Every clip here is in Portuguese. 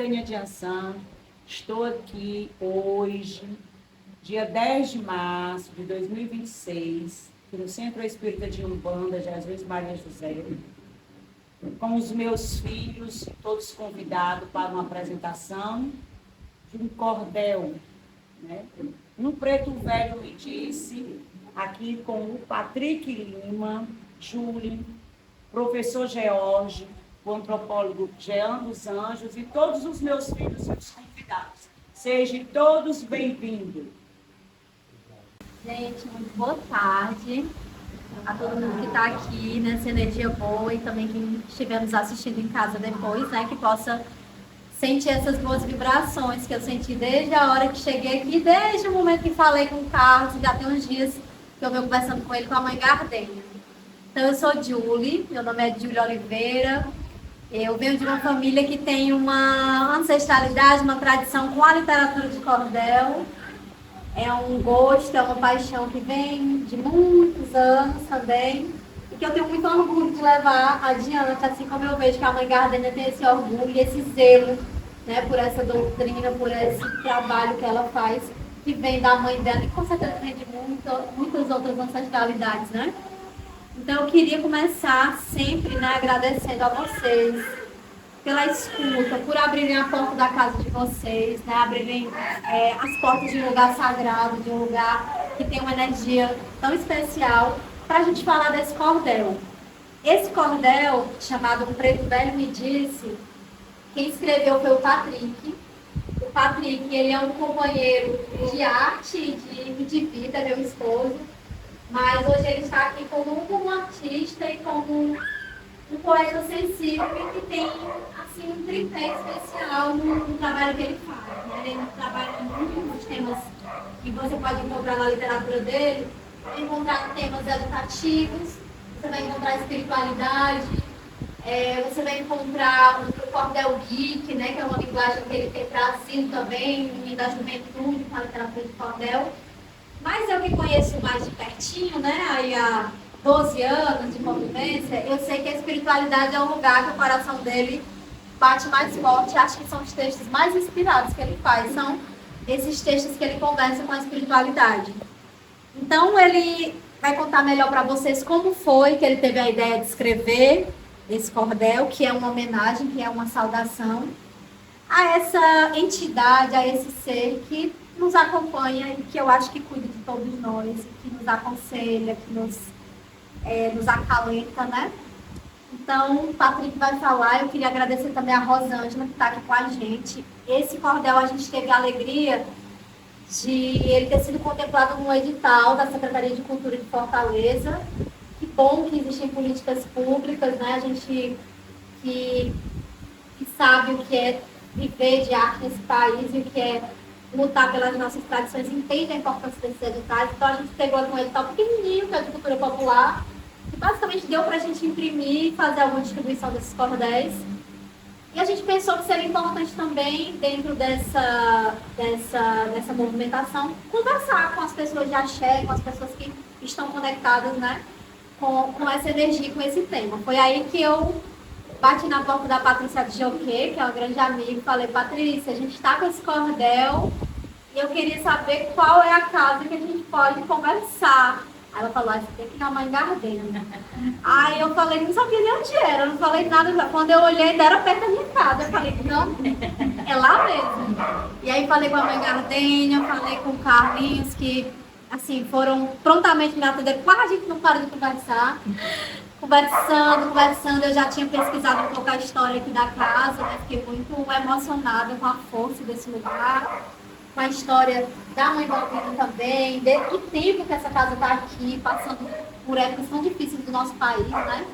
Tânia de Ansan. Estou aqui hoje, dia 10 de março de 2026, aqui no Centro Espírita de Umbanda, Jesus Maria José, com os meus filhos, todos convidados para uma apresentação de um cordel, né? No Preto Velho me disse, aqui com o Patrick Lima, Júlio, professor George, o antropólogo Jean dos Anjos e todos os meus filhos e os convidados. Sejam todos bem-vindos. Gente, muito boa tarde a todo mundo que está aqui nessa energia boa e também quem estiver nos assistindo em casa depois, né, que possa sentir essas boas vibrações que eu senti desde a hora que cheguei aqui, desde o momento que falei com o Carlos, já tem uns dias que eu venho conversando com ele, com a mãe Gardênia. Então, eu sou Julie, meu nome é Julie Oliveira, eu venho de uma família que tem uma ancestralidade, uma tradição com a literatura de cordel. É um gosto, é uma paixão que vem de muitos anos também e que eu tenho muito orgulho de levar adiante, assim como eu vejo que a mãe Gardênia tem esse orgulho e esse zelo, né, por essa doutrina, por esse trabalho que ela faz, que vem da mãe dela e com certeza vem de muitas outras ancestralidades, né? Então eu queria começar sempre, né, agradecendo a vocês pela escuta, por abrirem a porta da casa de vocês, né? Abrirem as portas de um lugar sagrado, de um lugar que tem uma energia tão especial, para a gente falar desse cordel. Esse cordel, chamado Preto Velho me disse, quem escreveu foi o Patrick. O Patrick, ele é um companheiro de arte e de vida, meu esposo, mas hoje ele está aqui como um artista e como um poeta sensível e que tem assim, um tripé especial no trabalho que ele faz. Né? Ele trabalha muito nos temas que você pode encontrar na literatura dele, vai encontrar temas educativos, você vai encontrar espiritualidade, você vai encontrar o cordel geek, né, que é uma linguagem que ele tem trazido também, da juventude, com a literatura de cordel. Mas eu que conheço mais de pertinho, né, aí há 12 anos de convivência, eu sei que a espiritualidade é um lugar que o coração dele bate mais forte. Acho que são os textos mais inspirados que ele faz, são esses textos que ele conversa com a espiritualidade. Então ele vai contar melhor para vocês como foi que ele teve a ideia de escrever esse cordel, que é uma homenagem, que é uma saudação a essa entidade, a esse ser que nos acompanha e que eu acho que cuida de todos nós, que nos aconselha, que nos acalenta, né? Então, o Patrick vai falar. Eu queria agradecer também a Rosângela, que está aqui com a gente. Esse cordel, a gente teve a alegria de ele ter sido contemplado no edital da Secretaria de Cultura de Fortaleza. Que bom que existem políticas públicas, né? A gente que sabe o que é viver de arte nesse país e o que é lutar pelas nossas tradições, entende a importância desses editais. Então, a gente pegou um edital pequenininho, que é de cultura popular, que basicamente deu para a gente imprimir e fazer alguma distribuição desses cordéis. E a gente pensou que seria importante também, dentro dessa movimentação, conversar com as pessoas de axé, com as pessoas que estão conectadas, né, com essa energia, com esse tema. Foi aí que eu bati na porta da Patrícia de Joquê, que é uma grande amiga, e falei: Patrícia, a gente está com esse cordel e eu queria saber qual é a casa que a gente pode conversar. Aí ela falou: você tem que ir na mãe Gardênia. Aí eu falei: não sabia nem onde era, eu não falei nada. Quando eu olhei, ainda era perto da minha casa. Eu falei: não, é lá mesmo. E aí falei com a mãe Gardênia, falei com o Carlinhos, que assim, foram prontamente me atender. Quase a gente não para de conversar. Conversando, eu já tinha pesquisado um pouco a história aqui da casa, né? Fiquei muito emocionada com a força desse lugar, com a história da mãe Balbina também, do tempo que essa casa está aqui, passando por épocas tão difíceis do nosso país, né?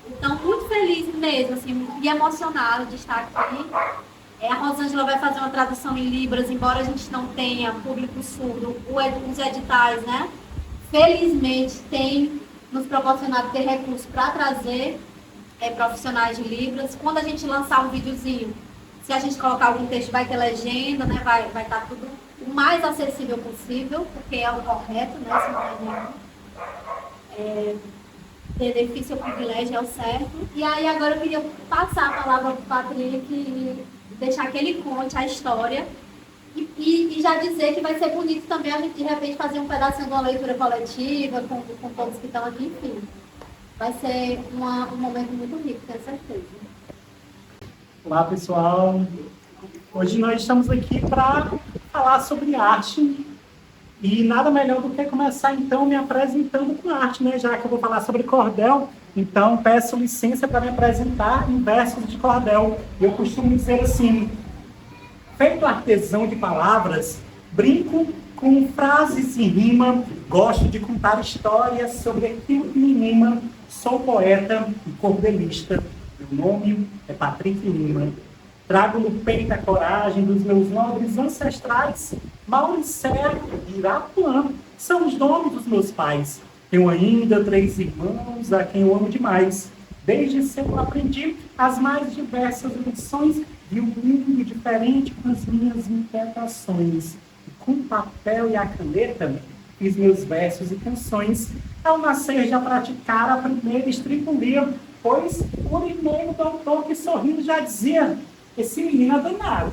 Então, muito feliz mesmo, assim, e emocionada de estar aqui. A Rosângela vai fazer uma tradução em Libras, embora a gente não tenha público surdo, os editais, né? Felizmente, tem nos proporcionado ter recursos para trazer profissionais de Libras. Quando a gente lançar um videozinho, se a gente colocar algum texto, vai ter legenda, né? Vai estar tudo o mais acessível possível, porque é o correto, né? Se não é nenhum benefício ou privilégio, é o certo. E aí agora eu queria passar a palavra para o Patrick deixar que ele conte a história e já dizer que vai ser bonito também a gente, de repente, fazer um pedacinho de uma leitura coletiva com todos que estão aqui, enfim. Vai ser um momento muito rico, tenho certeza. Olá, pessoal. Hoje nós estamos aqui para falar sobre arte e nada melhor do que começar, então, me apresentando com arte, né? Já que eu vou falar sobre cordel, então peço licença para me apresentar em versos de cordel. Eu costumo dizer assim: feito artesão de palavras, brinco com frases em rima, gosto de contar histórias sobre aquilo que me anima, sou poeta e cordelista. Meu nome é Patrick Lima. Trago no peito a coragem dos meus nobres ancestrais. Mauricé e Irapuã são os nomes dos meus pais. Tenho ainda 3 irmãos a quem eu amo demais. Desde cedo aprendi as mais diversas lições de um mundo diferente com as minhas inquietações. E com o papel e a caneta fiz meus versos e canções. Ao nascer já praticar a primeira estripulia, pois o primeiro doutor que sorrindo já dizia: esse menino é danado.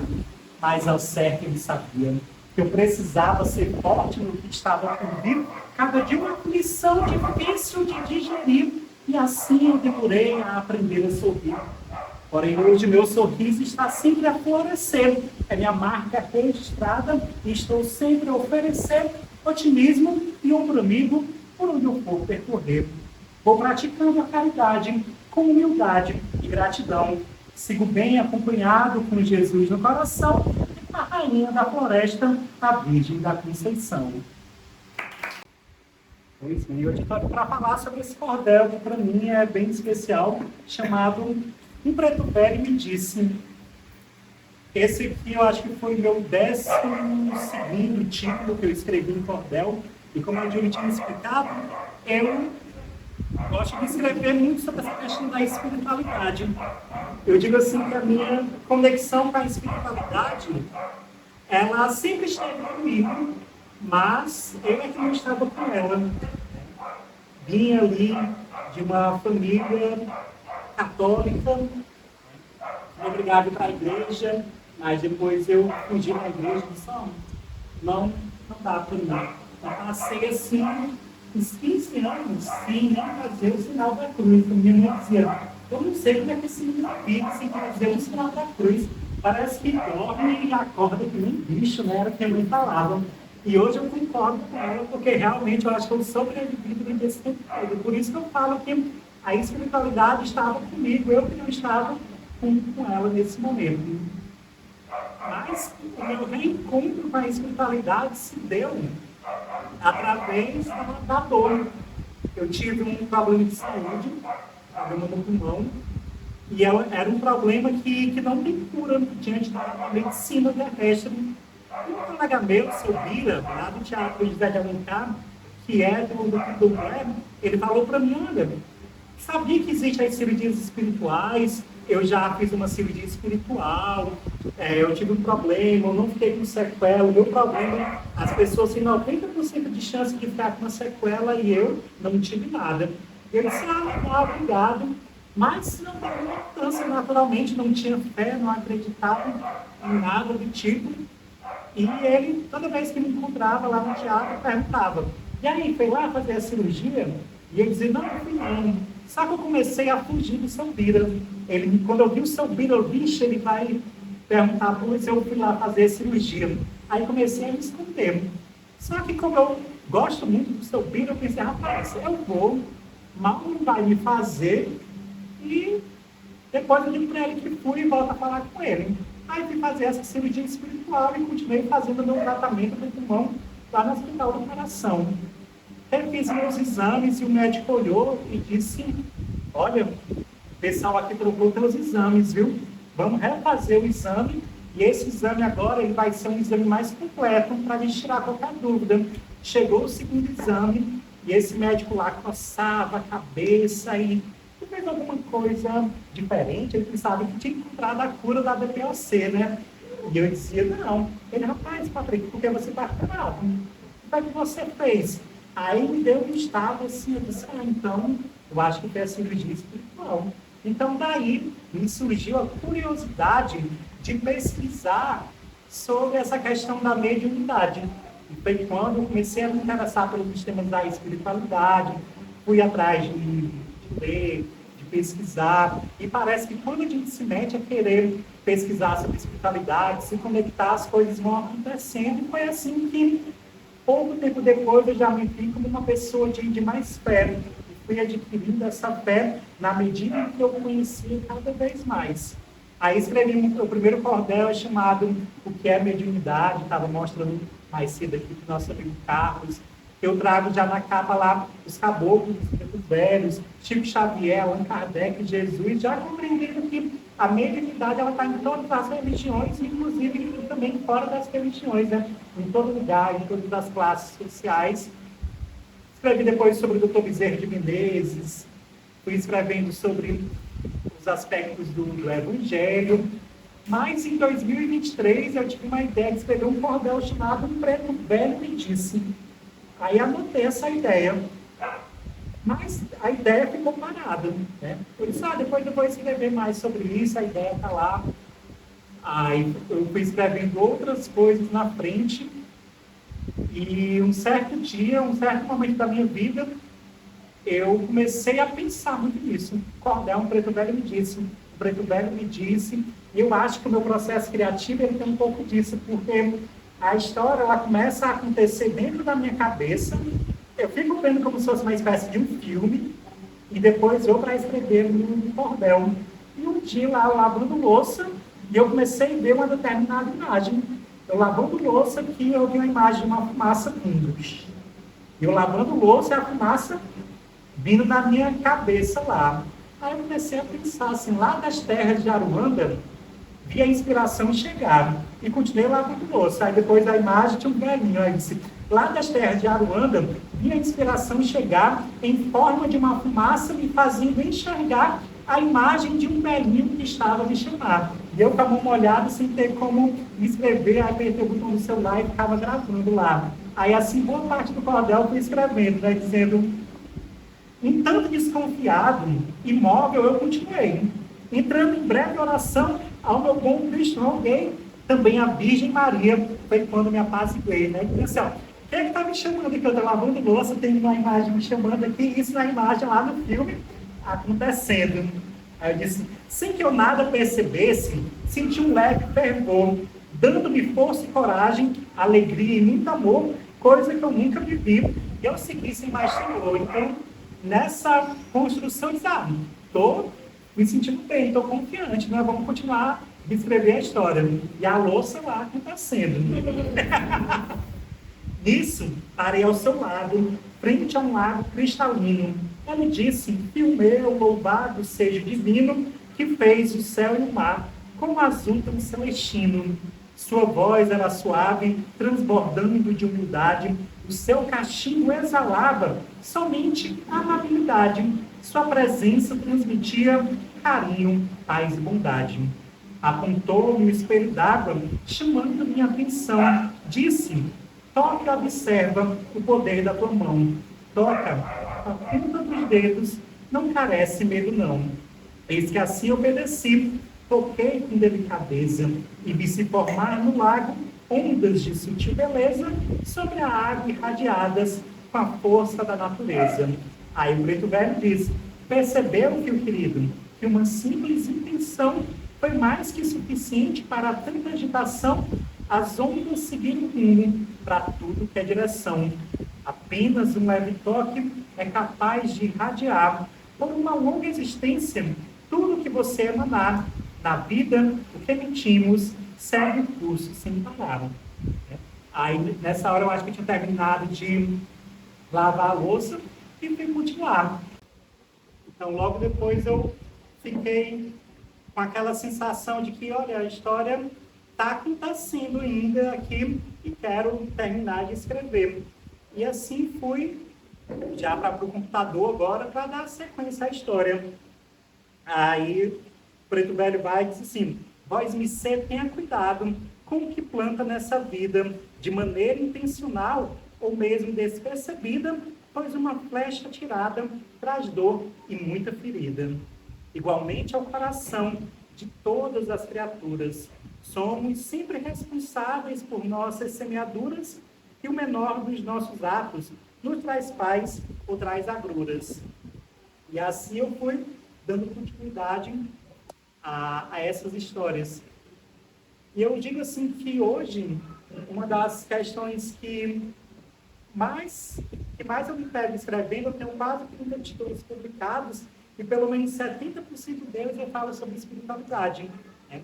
Mas ao certo ele sabia que eu precisava ser forte no que estava por vir, cada dia uma lição difícil de digerir, e assim eu demorei a aprender a sorrir. Porém, hoje meu sorriso está sempre a florescer, é minha marca registrada e estou sempre a oferecer otimismo e ombro amigo por onde eu for percorrer. Vou praticando a caridade com humildade e gratidão. Sigo bem acompanhado com Jesus no coração, a rainha da floresta, a Virgem da Conceição. Pois bem, hoje estou aqui para falar sobre esse cordel que para mim é bem especial, chamado Um Preto Velho Me Disse. Esse aqui eu acho que foi o meu 12º título que eu escrevi em cordel, e como eu já tinha explicado, eu gosto de escrever muito sobre essa questão da espiritualidade. Eu digo assim que a minha conexão com a espiritualidade, ela sempre esteve comigo, mas eu é que não estava com ela. Vim ali de uma família católica, fui obrigado para a igreja, mas depois eu fugi da igreja e disse: não dá para mim. Eu passei assim uns 15 anos sem nem fazer o sinal da cruz. Minha mãe dizia: eu não sei como é que esse menino fica sem fazer o sinal da cruz. Parece que dorme e acorda que nem bicho, né? Era o que a mãe falava. E hoje eu concordo com ela, porque realmente eu acho que eu sobrevivi durante esse tempo todo. Por isso que eu falo que a espiritualidade estava comigo, eu que não estava com ela nesse momento. Mas o meu reencontro com a espiritualidade se deu através da dor. Eu tive um problema de saúde, problema no pulmão, e era um problema que não tem cura diante da medicina terrestre. Um colega meu, seu Bira, lá do Teatro José de Alencar, que é do Web, ele falou para mim: olha, sabia que existem as cirurgias espirituais? Eu já fiz uma cirurgia espiritual, eu tive um problema, eu não fiquei com sequela. O meu problema, as pessoas têm 90% de chance de ficar com uma sequela e eu não tive nada. Eu disse: legal, obrigado. Mas não teve importância, naturalmente, não tinha fé, não acreditava em nada do tipo. E ele, toda vez que me encontrava lá no teatro, perguntava: e aí, foi lá fazer a cirurgia? E eu dizia: não fui não. Só que eu comecei a fugir do seu Bira. Quando eu vi o seu Bira, eu vi, ele vai perguntar se eu fui lá fazer a cirurgia. Aí comecei a me esconder. Só que como eu gosto muito do seu Bira, eu pensei: rapaz, eu vou, mal não vai me fazer. E depois eu digo para ele que fui e volto a falar com ele. Aí fui fazer essa cirurgia espiritual e continuei fazendo o meu tratamento do pulmão lá no Hospital do Coração. Refiz meus exames e o médico olhou e disse: olha, o pessoal aqui trocou teus exames, viu? Vamos refazer o exame, e esse exame agora ele vai ser um exame mais completo para a gente tirar qualquer dúvida. Chegou o segundo exame e esse médico lá coçava a cabeça e fez alguma coisa diferente. Ele pensava que tinha encontrado a cura da DPOC, né? E eu dizia: não. Ele: rapaz, Patrick, por que você está curado? O que você fez? Aí me deu um estado assim, eu disse: então, eu acho que foi a cirurgia espiritual. Então, daí me surgiu a curiosidade de pesquisar sobre essa questão da mediunidade. E foi quando eu comecei a me interessar pelos temas da espiritualidade, fui atrás de ler, de pesquisar, e parece que quando a gente se mete a querer pesquisar sobre espiritualidade, se conectar, as coisas vão acontecendo, e foi assim que, pouco tempo depois, eu já me vi como uma pessoa de mais fé, e fui adquirindo essa fé na medida que eu conhecia cada vez mais. Aí escrevi o primeiro cordel chamado O que é Mediunidade, estava mostrando mais cedo aqui para o nosso amigo Carlos. Eu trago já na capa lá os caboclos, os velhos, Chico Xavier, Allan Kardec, Jesus, já compreendendo que a mediunidade está em todas as religiões, inclusive também fora das religiões, né? Em todo lugar, em todas as classes sociais. Escrevi depois sobre o Dr. Bezerra de Menezes, fui escrevendo sobre os aspectos do Evangelho, mas em 2023 eu tive uma ideia de escrever um cordel chamado Um Preto Velho Me Disse. Aí anotei essa ideia, mas a ideia ficou parada, né? Eu disse, depois eu vou escrever mais sobre isso, a ideia está lá. Aí eu fui escrevendo outras coisas na frente, e um certo dia, um certo momento da minha vida, eu comecei a pensar muito nisso. Cordel, Um Preto Velho Me Disse. Um Preto Velho Me Disse. E eu acho que o meu processo criativo ele tem um pouco disso, porque a história ela começa a acontecer dentro da minha cabeça. Eu fico vendo como se fosse uma espécie de um filme, e depois eu para escrever no cordel. E um dia lá, eu lavando louça, e eu comecei a ver uma determinada imagem. Eu lavando louça aqui, eu vi uma imagem de uma fumaça vindo. Eu lavando louça e a fumaça vindo na minha cabeça lá. Aí eu comecei a pensar assim, lá das terras de Aruanda, vi a inspiração chegar. E continuei lavando louça. Aí depois da imagem tinha um velhinho. Aí disse, lá das terras de Aruanda, vi a inspiração chegar em forma de uma fumaça, me fazendo enxergar a imagem de um velhinho que estava me chamando. E eu com a mão molhada, sem ter como escrever, aí apertei o botão do celular e ficava gravando lá. Aí assim, boa parte do cordel eu fui escrevendo, né, dizendo, um tanto desconfiado, imóvel, eu continuei. Entrando em breve oração ao meu bom Cristo, roguei também a Virgem Maria, foi quando me apaziguei, né? E disse, quem é que está me chamando aqui? Eu estou lavando louça, tem uma imagem me chamando aqui, isso na imagem lá no filme, acontecendo. Aí eu disse, sem que eu nada percebesse, senti um leve fervor, dando-me força e coragem, alegria e muito amor, coisa que eu nunca vivi, e eu segui sem mais temor. Então, nessa construção, eu disse, estou me sentindo bem, estou confiante, nós vamos continuar a escrever a história. E a louça lá acontecendo. Nisso, parei ao seu lado, frente a um lago cristalino. Ele disse, Filho meu, louvado seja o divino, que fez o céu e o mar, com um azul tão celestino. Sua voz era suave, transbordando de humildade. O seu cachimbo exalava somente amabilidade. Sua presença transmitia carinho, paz e bondade. Apontou-me o espelho d'água, chamando minha atenção. Disse, toca e observa o poder da tua mão. Toca a ponta dos dedos, não carece medo não. Eis que assim obedeci, toquei com delicadeza e vi se formar no lago ondas de sutil beleza sobre a água irradiadas com a força da natureza. Aí o Preto Velho diz, percebeu, filho querido, que uma simples intenção foi mais que suficiente para tanta agitação, as ondas seguiram rumo para tudo que é direção. Apenas um leve toque é capaz de irradiar por uma longa existência tudo que você emanar. Na vida, o que emitimos segue o curso sem parar. Aí, nessa hora, eu acho que eu tinha terminado de lavar a louça e fui continuar. Então, logo depois, eu fiquei com aquela sensação de que, olha, a história está acontecendo ainda aqui e quero terminar de escrever. E assim fui já para o computador agora para dar sequência à história. Aí o Preto Velho vai e diz assim, vós me ser, tenha cuidado com o que planta nessa vida, de maneira intencional ou mesmo despercebida, pois uma flecha tirada traz dor e muita ferida. igualmente ao coração de todas as criaturas. Somos sempre responsáveis por nossas semeaduras, e o menor dos nossos atos nos traz paz ou traz agruras. E assim eu fui dando continuidade a essas histórias. E eu digo assim que hoje, uma das questões que mais eu me pego escrevendo, eu tenho quase 30 títulos publicados, e pelo menos 70% deles eu falo sobre espiritualidade. Né?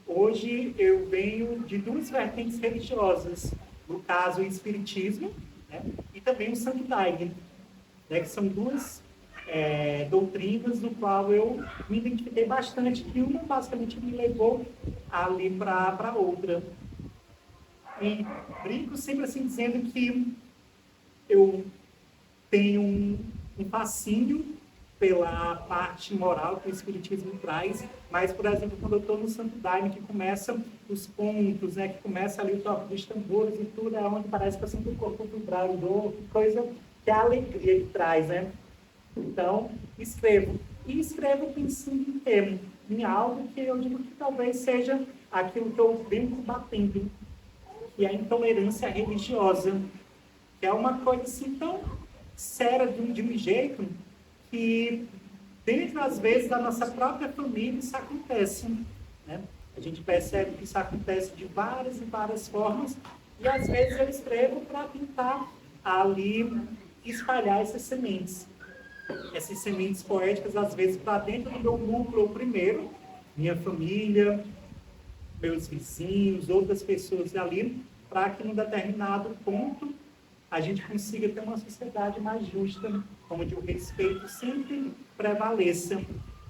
Hoje eu venho de duas vertentes religiosas, no caso o espiritismo, né? E também o santo daime, né? Que são duas doutrinas no qual eu me identifiquei bastante, que uma basicamente me levou ali para outra. E brinco sempre assim dizendo que eu tenho um fascínio pela parte moral que o Espiritismo traz, mas, por exemplo, quando eu estou no Santo Daime, que começa os pontos, né, que começa ali o toque dos tambores e tudo, é onde parece que eu sinto o corpo vibrando, coisa que é a alegria que traz, né? Então, escrevo. E escrevo pensando em termo, em algo que eu digo que talvez seja aquilo que eu venho combatendo, que é a intolerância religiosa, que é uma coisa assim tão séria de um jeito que dentro, às vezes, da nossa própria família isso acontece. Né? A gente percebe que isso acontece de várias e várias formas, e às vezes eu escrevo para tentar ali espalhar essas sementes poéticas, às vezes, para dentro do meu núcleo primeiro, minha família, meus vizinhos, outras pessoas ali, para que num determinado ponto a gente consiga ter uma sociedade mais justa, onde o respeito sempre prevaleça.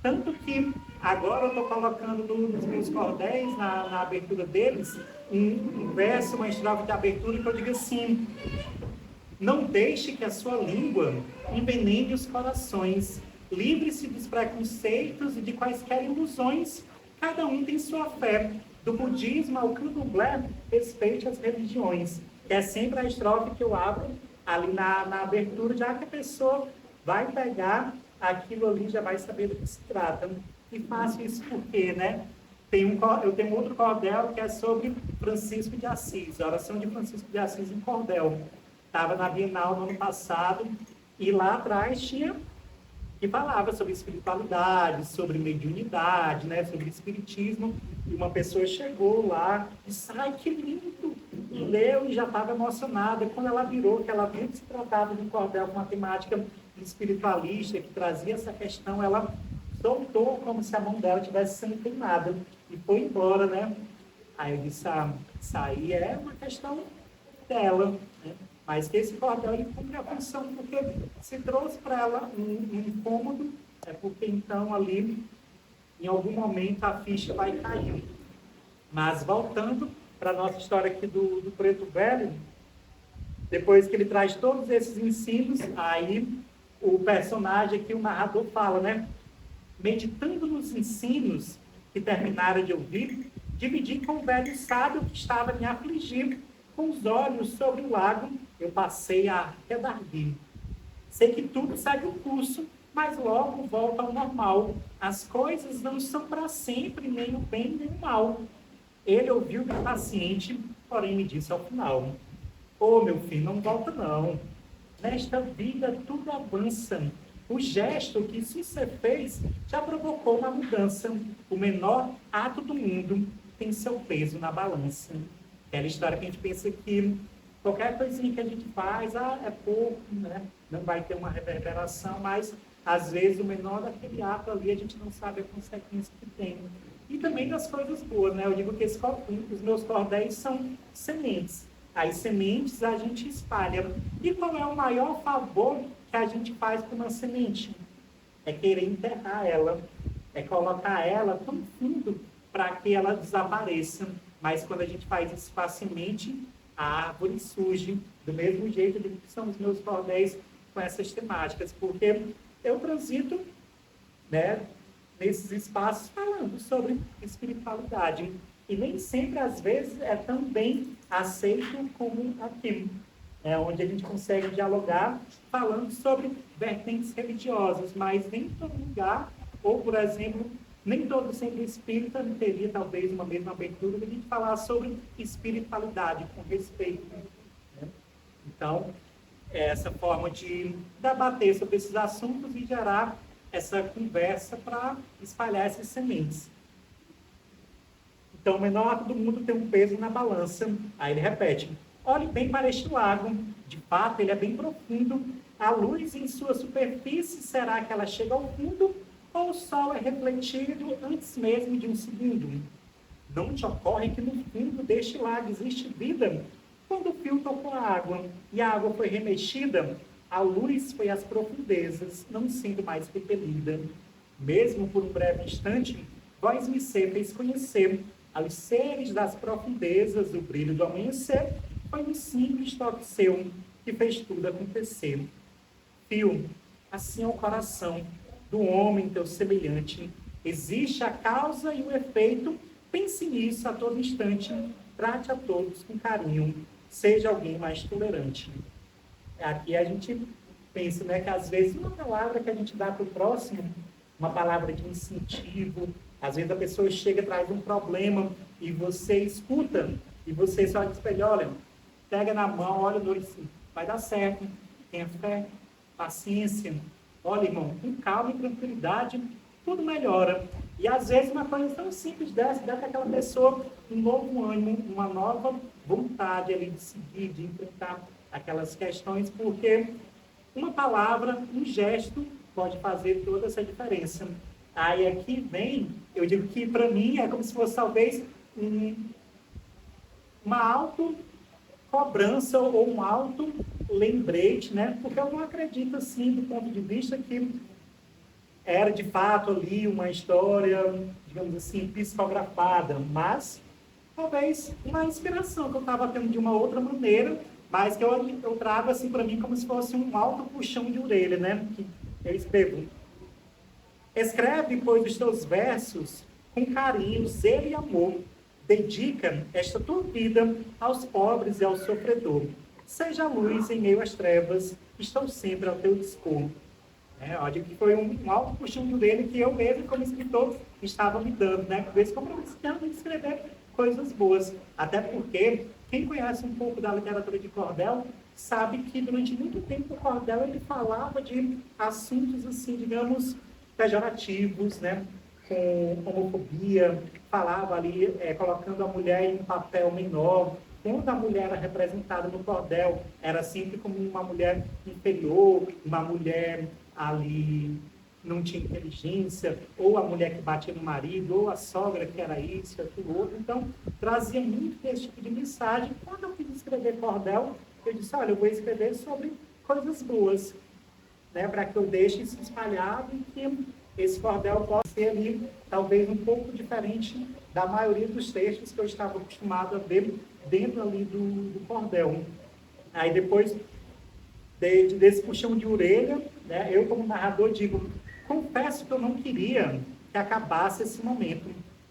Tanto que agora eu estou colocando nos meus cordéis, na abertura deles, um verso, uma estrofe de abertura que eu digo assim: não deixe que a sua língua envenene os corações. Livre-se dos preconceitos e de quaisquer ilusões. Cada um tem sua fé. Do budismo ao candomblé, respeite as religiões. É sempre a estrofe que eu abro ali na abertura, já que a pessoa vai pegar aquilo ali, já vai saber do que se trata. E faço isso porque, né? Eu tenho outro cordel que é sobre Francisco de Assis, a oração de Francisco de Assis em cordel. Estava na Bienal no ano passado, e lá atrás tinha que falava sobre espiritualidade, sobre mediunidade, né, sobre espiritismo, e uma pessoa chegou lá e disse: ai, que lindo! E leu e já estava emocionada. Quando ela virou, que ela viu que se tratava de um cordel com uma temática espiritualista, que trazia essa questão, ela soltou como se a mão dela tivesse sendo queimada e foi embora, né? Aí eu disse: isso aí é uma questão dela, né? Mas que esse cordel ele cumpre a função, porque se trouxe para ela um incômodo, é porque então ali, em algum momento, a ficha vai cair. Mas voltando para a nossa história aqui do Preto Velho, depois que ele traz todos esses ensinos, aí o personagem aqui, o narrador, fala, né? Meditando nos ensinos que terminara de ouvir, dividi com o velho sábio que estava me afligindo. Com os olhos sobre o lago, eu passei a redarguir. Sei que tudo segue o curso, mas logo volta ao normal. As coisas não são para sempre, nem o bem nem o mal. Ele ouviu bem paciente, porém me disse ao final: meu filho, não volta não. Nesta vida tudo avança. O gesto que você fez já provocou uma mudança. O menor ato do mundo tem seu peso na balança. Aquela história que a gente pensa que qualquer coisinha que a gente faz, é pouco, né? Não vai ter uma reverberação, mas às vezes o menor daquele ato ali a gente não sabe a consequência que tem. E também das coisas boas, né? Eu digo que os meus cordéis são sementes. As sementes a gente espalha. E qual é o maior favor que a gente faz com uma semente? É querer enterrar ela, é colocar ela tão fundo para que ela desapareça. Mas quando a gente faz isso facilmente, a árvore surge do mesmo jeito que são os meus cordéis com essas temáticas, porque eu transito, né, nesses espaços falando sobre espiritualidade. E nem sempre, às vezes, é tão bem aceito como aqui, onde a gente consegue dialogar falando sobre vertentes religiosas, mas nem em todo lugar Ou, por exemplo, nem todo centro espírita teria talvez uma mesma abertura de a gente falar sobre espiritualidade com respeito, né? Então, é essa forma de debater sobre esses assuntos e gerar essa conversa para espalhar essas sementes. Então, o menor ato do mundo tem um peso na balança. Aí ele repete: olhe bem para este lago. De fato, ele é bem profundo. A luz em sua superfície, será que ela chega ao fundo? Ou o sol é refletido antes mesmo de um segundo? Não te ocorre que no fundo deste lago existe vida? Quando o fio tocou a água e a água foi remexida, a luz foi às profundezas, não sendo mais repelida. Mesmo por um breve instante, vós me fez conhecer aos seres das profundezas, o brilho do amanhecer, foi um simples toque seu que fez tudo acontecer. Fio, assim é o coração do homem teu semelhante. Existe a causa e o efeito, pense nisso a todo instante, trate a todos com carinho, seja alguém mais tolerante. Aqui a gente pensa, né, que às vezes uma palavra que a gente dá para o próximo, uma palavra de incentivo, às vezes a pessoa chega, traz um problema e você escuta e você só diz para ele: olha, pega na mão, olha no olho assim, vai dar certo, tenha fé, paciência, olha, irmão, com calma e tranquilidade, tudo melhora. E às vezes uma coisa tão simples dessa, dá para aquela pessoa um novo ânimo, uma nova vontade ali de seguir, de enfrentar aquelas questões, porque uma palavra, um gesto pode fazer toda essa diferença. Aí aqui vem, eu digo que para mim é como se fosse talvez uma auto-cobrança ou um auto-lembrete, né? Porque eu não acredito assim, do ponto de vista que era de fato ali uma história, digamos assim, psicografada, mas talvez uma inspiração que eu estava tendo de uma outra maneira, mas que eu trago assim para mim como se fosse um alto puxão de orelha, né? Que eu escrevo: escreve, pois, os teus versos com carinho, zelo e amor. Dedica esta tua vida aos pobres e ao sofredor. Seja a luz em meio às trevas, estão sempre ao teu dispor. Olha, que foi um alto puxão de orelha que eu mesmo, como escritor, estava me dando, né? Por esse compromisso de escrever coisas boas. Até porque quem conhece um pouco da literatura de cordel sabe que durante muito tempo o cordel ele falava de assuntos assim, digamos, pejorativos, né? Com homofobia, falava ali, colocando a mulher em um papel menor. Quando a mulher era representada no cordel, era sempre como uma mulher inferior, uma mulher ali não tinha inteligência, ou a mulher que batia no marido, ou a sogra que era isso, aquilo outro. Então, trazia muito esse tipo de mensagem. Quando eu quis escrever cordel, eu disse: olha, eu vou escrever sobre coisas boas, né, para que eu deixe isso espalhado e que esse cordel possa ser ali, talvez um pouco diferente da maioria dos textos que eu estava acostumado a ver dentro ali do cordel. Aí depois desse puxão de orelha, né, eu como narrador digo: confesso que eu não queria que acabasse esse momento.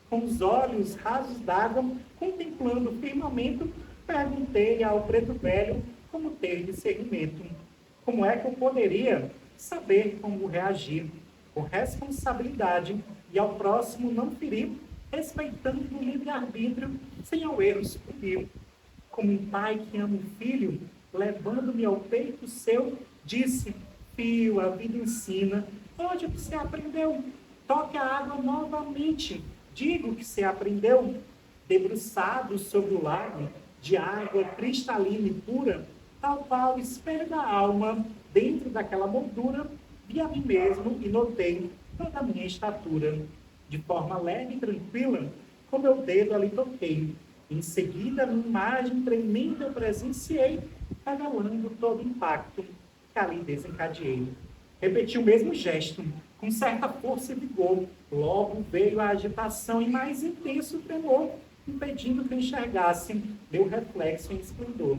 Com os olhos rasos d'água, contemplando o firmamento, perguntei ao preto velho como ter discernimento. Como é que eu poderia saber como reagir com responsabilidade e ao próximo não ferir, respeitando o livre-arbítrio sem ao erro sucumbir? Como um pai que ama um filho, levando-me ao peito seu, disse: filho, a vida ensina. Onde você aprendeu? Toque a água novamente. Digo que você aprendeu. Debruçado sobre o lago, de água cristalina e pura, tal qual espelho da alma, dentro daquela moldura, vi a mim mesmo e notei toda a minha estatura. De forma leve e tranquila, com meu dedo ali toquei. Em seguida, numa imagem tremenda eu presenciei, revelando todo o impacto que ali desencadeei. Repeti o mesmo gesto, com certa força e vigor. Logo veio a agitação e mais intenso tremor, impedindo que eu enxergasse meu reflexo em esplendor.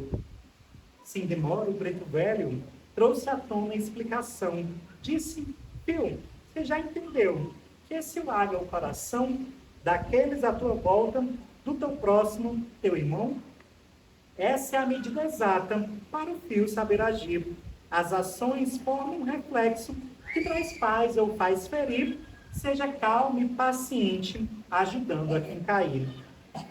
Sem demora, o preto velho trouxe à tona a explicação. Disse: filho, você já entendeu que esse lago é o coração daqueles à tua volta, do teu próximo, teu irmão? Essa é a medida exata para o fio saber agir. As ações formam um reflexo que traz paz ou faz ferir, seja calmo e paciente, ajudando a quem cair.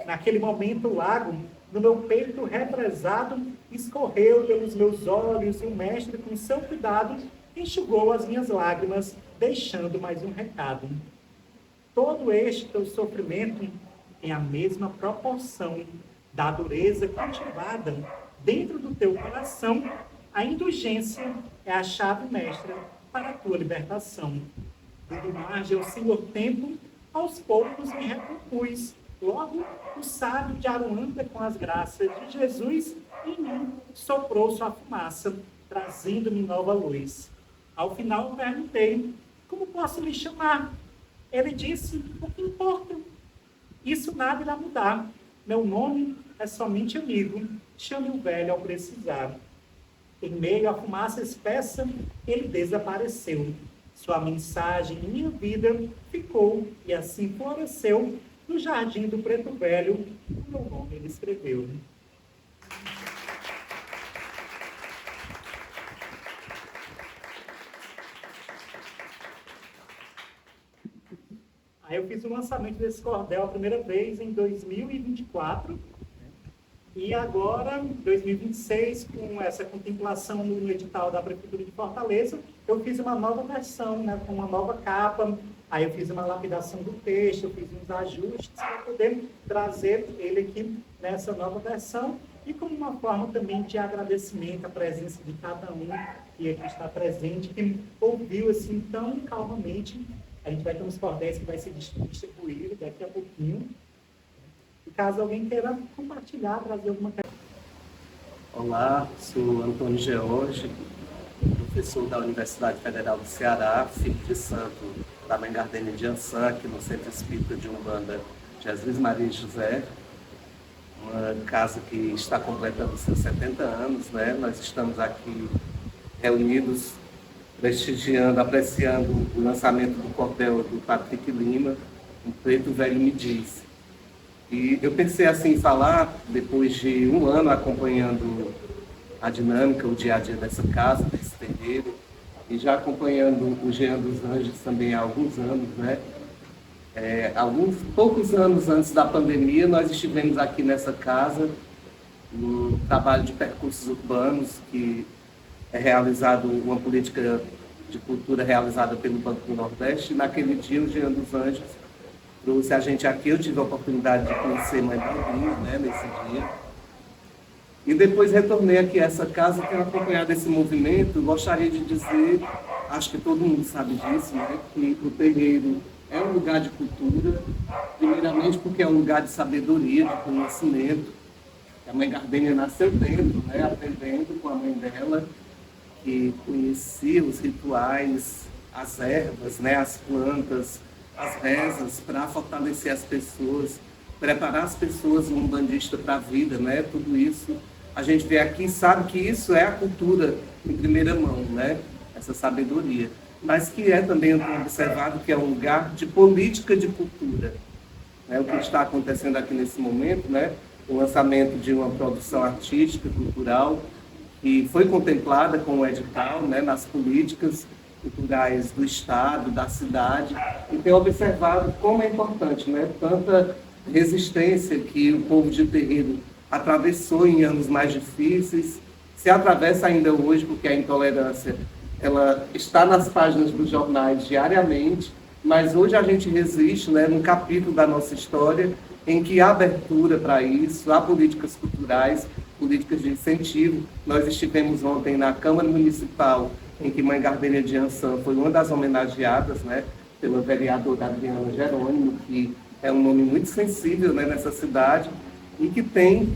Naquele momento, o lago, no meu peito represado, escorreu pelos meus olhos e o mestre, com seu cuidado, enxugou as minhas lágrimas, deixando mais um recado. Todo este teu sofrimento tem a mesma proporção da dureza cultivada dentro do teu coração. A indulgência é a chave mestra para a tua libertação. Dando margem ao Senhor tempo, aos poucos me recompus. Logo, o sábio de Aruanda, com as graças de Jesus, em mim soprou sua fumaça, trazendo-me nova luz. Ao final, eu perguntei, como posso lhe chamar? Ele disse, o que importa? Isso nada irá mudar. Meu nome é somente amigo. Chame o velho ao precisar. Em meio à fumaça espessa, ele desapareceu. Sua mensagem em minha vida ficou e assim floresceu. No jardim do Preto Velho, o meu nome ele escreveu. Aí eu fiz o lançamento desse cordel a primeira vez em 2024. E agora, em 2026, com essa contemplação no edital da Prefeitura de Fortaleza, eu fiz uma nova versão, né, com uma nova capa. Aí eu fiz uma lapidação do texto, eu fiz uns ajustes para poder trazer ele aqui nessa nova versão e como uma forma também de agradecimento à presença de cada um que aqui está presente, que ouviu assim tão calmamente. A gente vai ter uns cordéis que vai ser distribuído daqui a pouquinho. E caso alguém queira compartilhar, trazer alguma coisa. Olá, sou Antônio George, professor da Universidade Federal do Ceará, filho de santo da Mãe Gardênia de Ançã, aqui no Centro Espírita de Umbanda Jesus Maria e José, uma casa que está completando seus 70 anos, né? Nós estamos aqui reunidos, prestigiando, apreciando o lançamento do cordel do Patrick Lima, O Preto Velho Me Disse. E eu pensei assim em falar, depois de um ano acompanhando a dinâmica, o dia a dia dessa casa, desse terreiro, e já acompanhando o Jean dos Anjos também há alguns anos, né? Alguns poucos anos antes da pandemia, nós estivemos aqui nessa casa, no trabalho de percursos urbanos, que é realizado, uma política de cultura realizada pelo Banco do Nordeste. E naquele dia, o Jean dos Anjos trouxe a gente aqui. Eu tive a oportunidade de conhecer Mãe Baldinho, né, nesse dia. E depois retornei aqui a essa casa, tenho acompanhado esse movimento. Gostaria de dizer, acho que todo mundo sabe disso, né, que o terreiro é um lugar de cultura, primeiramente porque é um lugar de sabedoria, de conhecimento. A Mãe Gardênia nasceu dentro, né, aprendendo com a mãe dela, que conhecia os rituais, as ervas, né, as plantas, as rezas, para fortalecer as pessoas, preparar as pessoas umbandistas para a vida, né? Tudo isso a gente vê aqui e sabe que isso é a cultura em primeira mão, né? Essa sabedoria. Mas que é também observado que é um lugar de política de cultura. Né? O que está acontecendo aqui nesse momento, né? O lançamento de uma produção artística, cultural, que foi contemplada com o edital, né? Nas políticas culturais do Estado, da cidade, e tem observado como é importante, né? Tanta resistência que o povo de terreiro atravessou em anos mais difíceis, se atravessa ainda hoje, porque a intolerância ela está nas páginas dos jornais diariamente, mas hoje a gente resiste, né, num capítulo da nossa história em que há abertura para isso, há políticas culturais, políticas de incentivo. Nós estivemos ontem na Câmara Municipal, em que Mãe Gardênia de Ançã foi uma das homenageadas, né, pela vereadora Adriana Jerônimo, que é um nome muito sensível, né, nessa cidade, e que tem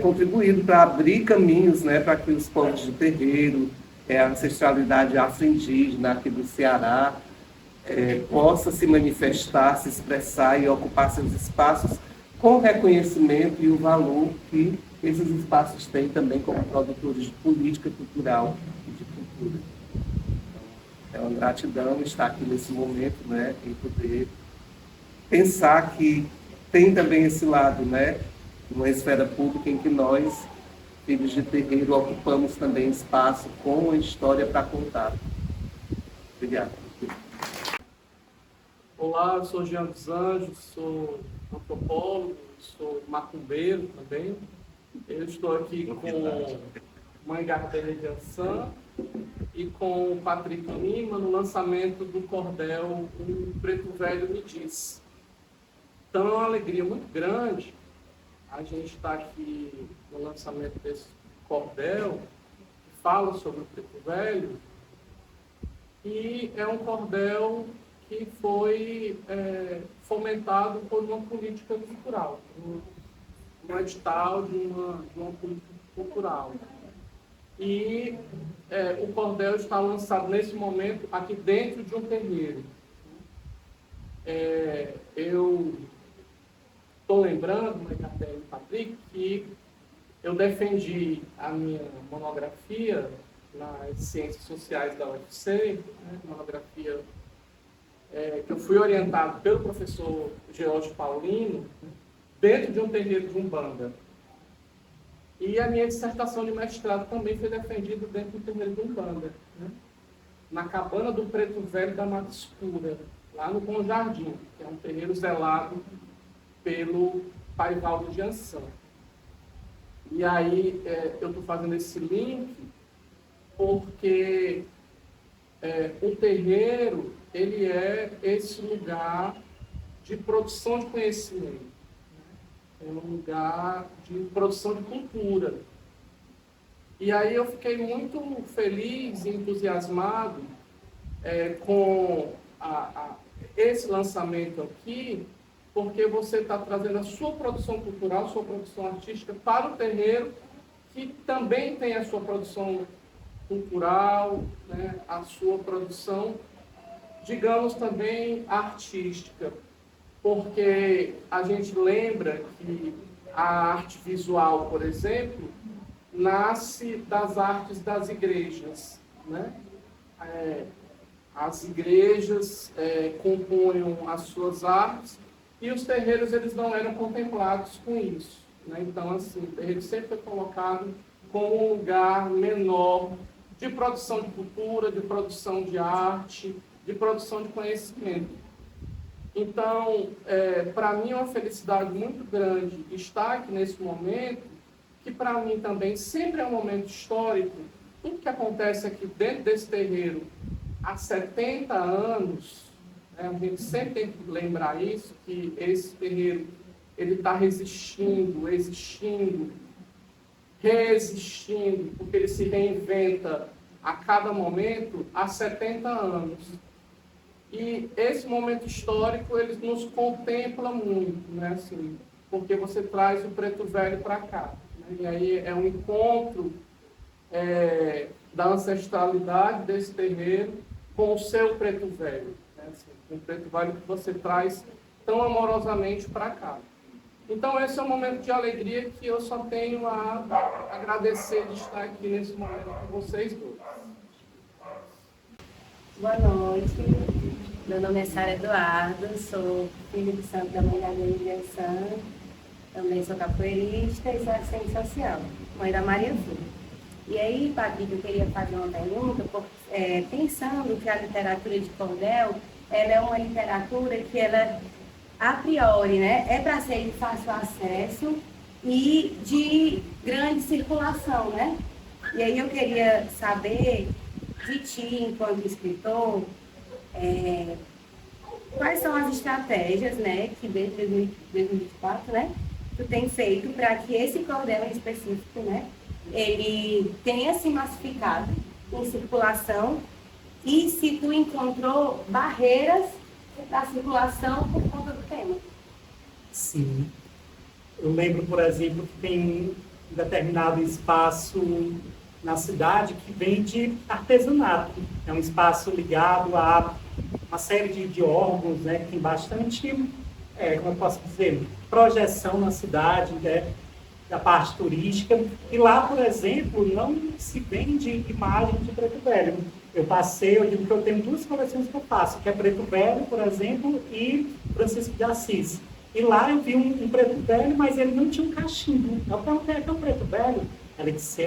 contribuído para abrir caminhos, né, para que os povos de terreiro, a ancestralidade afro-indígena aqui do Ceará, possa se manifestar, se expressar e ocupar seus espaços com reconhecimento e o valor que esses espaços têm também como produtores de política cultural e de cultura. Então, é uma gratidão estar aqui nesse momento, né, e poder pensar que tem também esse lado, né, uma esfera pública em que nós, filhos de terreiro, ocupamos também espaço com a história para contar. Obrigado. Olá, eu sou Jean dos Anjos, sou antropólogo, sou macumbeiro também. Eu estou aqui com Mãe Gardênia de Ançã e com o Patrick Lima no lançamento do cordel O Preto Velho Me Diz. Então é uma alegria muito grande a gente estar aqui no lançamento desse cordel que fala sobre o Preto Velho, e é um cordel que foi fomentado por uma política cultural, um edital de uma política cultural. E o cordel está lançado nesse momento aqui dentro de um terreiro. Eu estou lembrando, Maicatelli e Patrick, que eu defendi a minha monografia nas Ciências Sociais da UFC, monografia que eu fui orientado pelo professor George Paulino, dentro de um terreiro de Umbanda. E a minha dissertação de mestrado também foi defendida dentro do terreiro de Umbanda, na cabana do Preto Velho da Mata Escura, lá no Bom Jardim, que é um terreiro zelado pelo Pai Valdo de Ançã. E aí eu estou fazendo esse link porque o terreiro, ele é esse lugar de produção de conhecimento, é um lugar de produção de cultura. E aí eu fiquei muito feliz e entusiasmado com esse lançamento aqui, porque você está trazendo a sua produção cultural, sua produção artística para o terreiro, que também tem a sua produção cultural, né, a sua produção, digamos, também artística, porque a gente lembra que a arte visual, por exemplo, nasce das artes das igrejas, né? As igrejas compunham as suas artes e os terreiros eles não eram contemplados com isso, né? Então, assim, o terreiro sempre foi colocado como um lugar menor de produção de cultura, de produção de arte, de produção de conhecimento. Então, para mim é uma felicidade muito grande estar aqui nesse momento, que para mim também sempre é um momento histórico. Tudo que acontece aqui dentro desse terreiro há 70 anos, a gente sempre tem que lembrar isso, que esse terreiro ele está resistindo, existindo, resistindo, porque ele se reinventa a cada momento há 70 anos. E esse momento histórico, ele nos contempla muito, né? Assim, porque você traz o Preto Velho para cá. Né? E aí é um encontro da ancestralidade desse terreiro com o seu Preto Velho. Né? Assim, o Preto Velho que você traz tão amorosamente para cá. Então, esse é um momento de alegria que eu só tenho a agradecer de estar aqui nesse momento com vocês dois. Boa noite, meu nome é Sara Eduardo, sou filho de santo da Mãe Gardênia de Ançã, também sou capoeirista e sou assistente social, mãe da Maria Flor. E aí, Patrick, eu queria fazer uma pergunta, pensando que a literatura de cordel, ela é uma literatura que ela, a priori, né, é para ser de fácil acesso e de grande circulação, né? E aí eu queria saber de ti, enquanto escritor, quais são as estratégias, né, que desde 2024, né, tu tem feito para que esse cordel em específico, né, ele tenha se massificado em circulação, e se tu encontrou barreiras da circulação por conta do tema? Sim. Eu lembro, por exemplo, que tem um determinado espaço na cidade que vende artesanato. É um espaço ligado a uma série de órgãos, né, que tem bastante, como eu posso dizer, projeção na cidade, né, da parte turística. E lá, por exemplo, não se vende imagem de Preto Velho. Eu digo que eu tenho duas coleções que eu faço, que é Preto Velho, por exemplo, e Francisco de Assis. E lá eu vi um Preto Velho, mas ele não tinha um cachimbo. Eu perguntei, é o Preto Velho? Ela disse,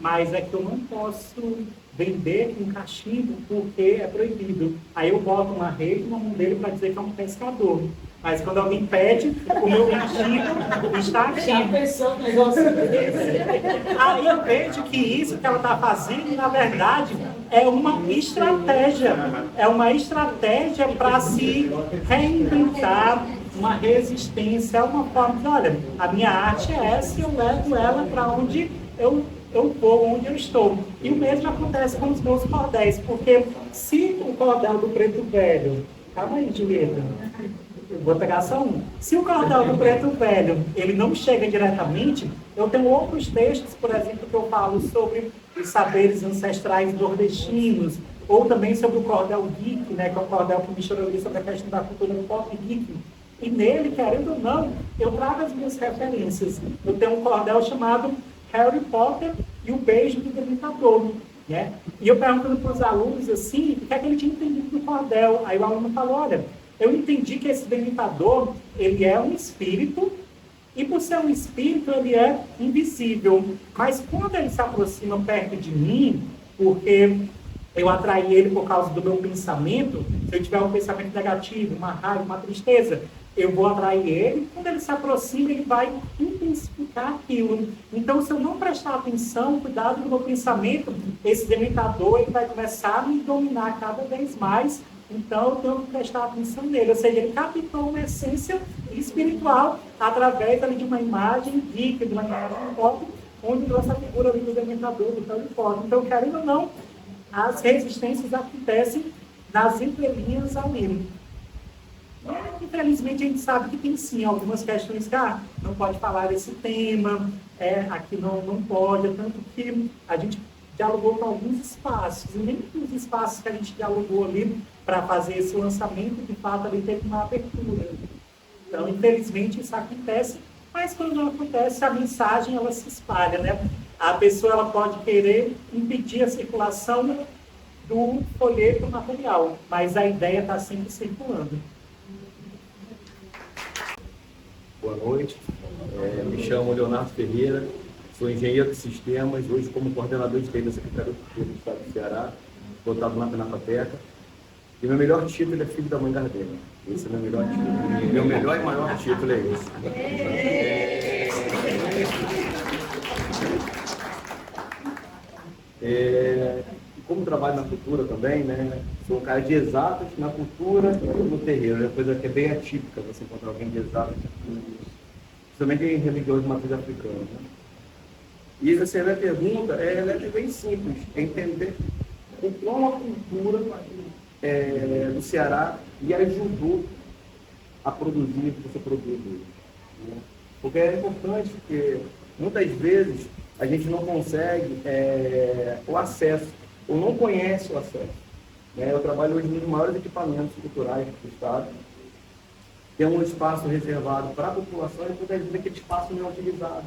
mas é que eu não posso vender com cachimbo porque é proibido. Aí eu boto uma rede na mão dele para dizer que é um pescador. Mas quando alguém pede, o meu cachimbo está aqui. Já pensou no negócio desse? Aí eu vejo que isso que ela está fazendo, na verdade, é uma estratégia. É uma estratégia para se reinventar, uma resistência, é uma forma de, olha, a minha arte é essa e eu levo ela para onde eu vou, onde eu estou. E o mesmo acontece com os meus cordéis, porque se o cordel do Preto Velho... Calma aí, Julieta. Eu vou pegar só um. Se o cordel do Preto Velho, ele não chega diretamente, eu tenho outros textos, por exemplo, que eu falo sobre os saberes ancestrais nordestinos, ou também sobre o cordel geek, né, que é um cordel que mistura ali sobre a questão da cultura pop geek. E nele, querendo ou não, eu trago as minhas referências. Eu tenho um cordel chamado Harry Potter e o Beijo do Dementador, né? E eu perguntando para os alunos assim, o que é que ele tinha entendido do cordel. Aí o aluno falou, olha, eu entendi que esse dementador, ele é um espírito, e por ser um espírito, ele é invisível. Mas quando ele se aproxima perto de mim, porque eu atraí ele por causa do meu pensamento, se eu tiver um pensamento negativo, uma raiva, uma tristeza, eu vou atrair ele. Quando ele se aproxima, ele vai intensificar aquilo. Então, se eu não prestar atenção, cuidado do meu pensamento, esse dementador ele vai começar a me dominar cada vez mais. Então, eu tenho que prestar atenção nele. Ou seja, ele captou uma essência espiritual através ali, de uma imagem rica, de uma imagem pop, onde trouxe a figura ali do dementador, do Harry Potter. Então, querendo ou não, as resistências acontecem nas entrelinhas ali. Infelizmente, a gente sabe que tem sim algumas questões que não pode falar desse tema, aqui não pode, tanto que a gente dialogou com alguns espaços, e nem os espaços que a gente dialogou ali para fazer esse lançamento, de fato, ali teve uma abertura. Então, infelizmente, isso acontece, mas quando não acontece, a mensagem ela se espalha, né? A pessoa ela pode querer impedir a circulação do folheto material, mas a ideia está sempre circulando. Boa noite, me chamo Leonardo Ferreira, sou engenheiro de sistemas, hoje como coordenador de TI da Secretaria de Cultura do Estado do Ceará, votado na Pinacoteca. E meu melhor título é Filho da Mãe Gardênia. Esse é meu melhor título. Meu melhor e maior título é esse. Como trabalho na cultura também, né? Sou um cara de exatas na cultura e no terreiro. É uma coisa que é bem atípica você encontrar alguém de exatas, principalmente em religiões de matriz africana. Né? E assim, a minha pergunta ela é bem simples, é entender o como a cultura do Ceará lhe ajudou a produzir o que você produz hoje. Né? Porque é importante, porque muitas vezes a gente não consegue o acesso, ou não conhece o acesso. Né? Eu trabalho hoje nos maiores equipamentos culturais do Estado. Tem um espaço reservado para a população e muitas vezes aquele espaço não é utilizado.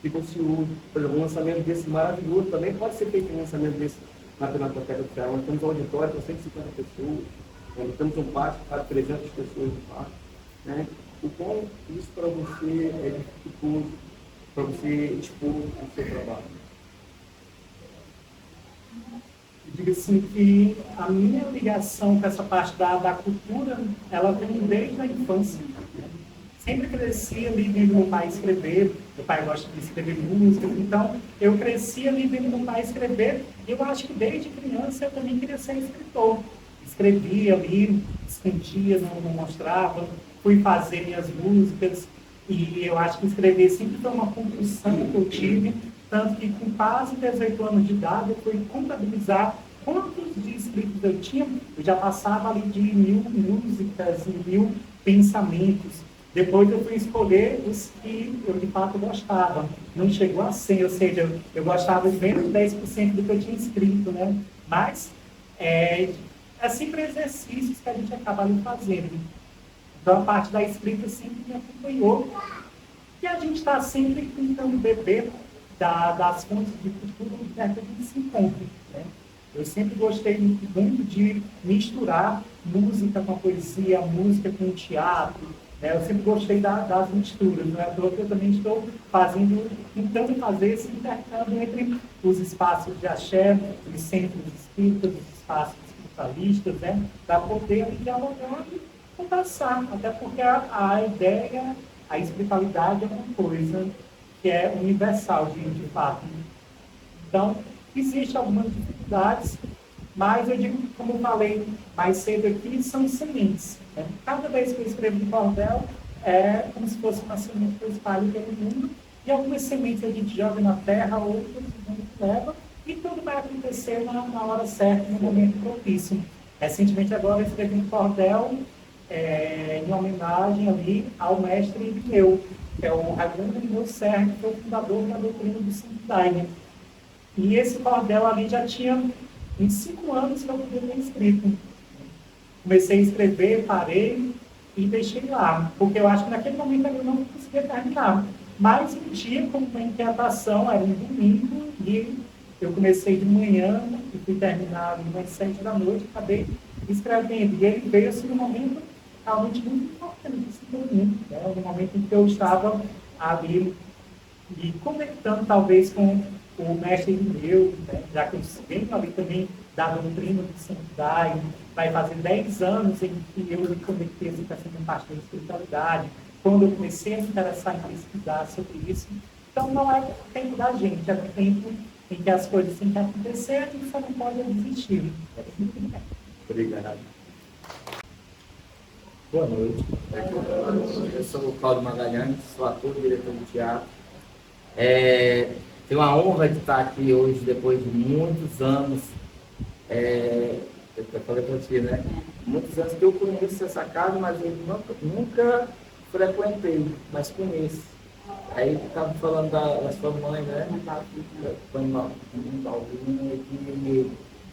Fica ocioso. Por exemplo, um lançamento desse maravilhoso também pode ser feito um lançamento desse na Pinacoteca do Ceará. Nós temos um auditório para 150 pessoas, nós temos um pátio para 300 pessoas no pátio. Né? O quão isso para você é dificultoso, para você expor o seu trabalho? Eu digo assim que a minha ligação com essa parte da cultura, ela vem desde a infância. Sempre cresci ali vendo meu pai escrever, meu pai gosta de escrever música, então eu cresci ali vendo meu pai escrever, e eu acho que desde criança eu também queria ser escritor. Escrevia ali, escondia, não mostrava, fui fazer minhas músicas, e eu acho que escrever sempre foi uma compulsão que eu tive, tanto que com quase 18 anos de idade eu fui contabilizar quantos de escritos eu tinha, eu já passava ali de 1000 músicas e 1000 pensamentos. Depois eu fui escolher os que eu de fato gostava. Não chegou a 100, ou seja, eu gostava de menos de 10% do que eu tinha escrito, né? Mas é sempre exercícios que a gente acaba ali fazendo. Então a parte da escrita sempre me acompanhou. E a gente está sempre tentando beber das fontes de cultura onde quer que a gente se encontre, né? Eu sempre gostei muito de misturar música com a poesia, música com o teatro, né? Eu sempre gostei das misturas, não é à toa que eu também estou tentando fazer esse intercâmbio entre os espaços de axé, os centros espíritas, os espaços espiritualistas, né? Para poder ali dialogar e conversar, até porque a ideia, a espiritualidade é uma coisa que é universal, de fato. Então, existem algumas dificuldades, mas eu digo, como eu falei mais cedo aqui, são sementes, né? Cada vez que eu escrevo um cordel, é como se fosse uma semente que eu espalho pelo mundo, e algumas sementes a gente joga na terra, outras a gente leva, e tudo vai acontecer na hora certa, no momento propício. Recentemente agora eu escrevi um cordel em homenagem ali ao mestre meu, que é o Raimundo Miguel Serra, que foi o fundador da doutrina do Santo Daime. E esse cordel ali já tinha uns 5 anos que eu podia ter escrito. Comecei a escrever, parei e deixei lá, porque eu acho que naquele momento eu não conseguia terminar. Mas um dia, como uma inquietação, era um domingo, e eu comecei de manhã e fui terminar ali umas 7 da noite, acabei escrevendo. E ele veio assim num momento realmente muito importante assim, para mim, né? No momento em que eu estava ali me conectando talvez com o mestre meu, né? Já que eu venho ali também da doutrina do Santo Daime, vai fazer 10 anos em que eu me conectei assim, com essa parte da espiritualidade, quando eu comecei a me interessar em pesquisar sobre isso. Então não é o tempo da gente, é o tempo em que as coisas têm que acontecer, a gente só não pode desistir. Obrigado. Boa noite. Eu sou o Cláudio Magalhães, sou ator e diretor de teatro. Tenho a honra de estar aqui hoje, depois de muitos anos. Eu falei para ti, né? Muitos anos que eu conheço essa casa, mas eu nunca frequentei, mas conheço. Aí eu estava falando da sua mãe, né? Foi uma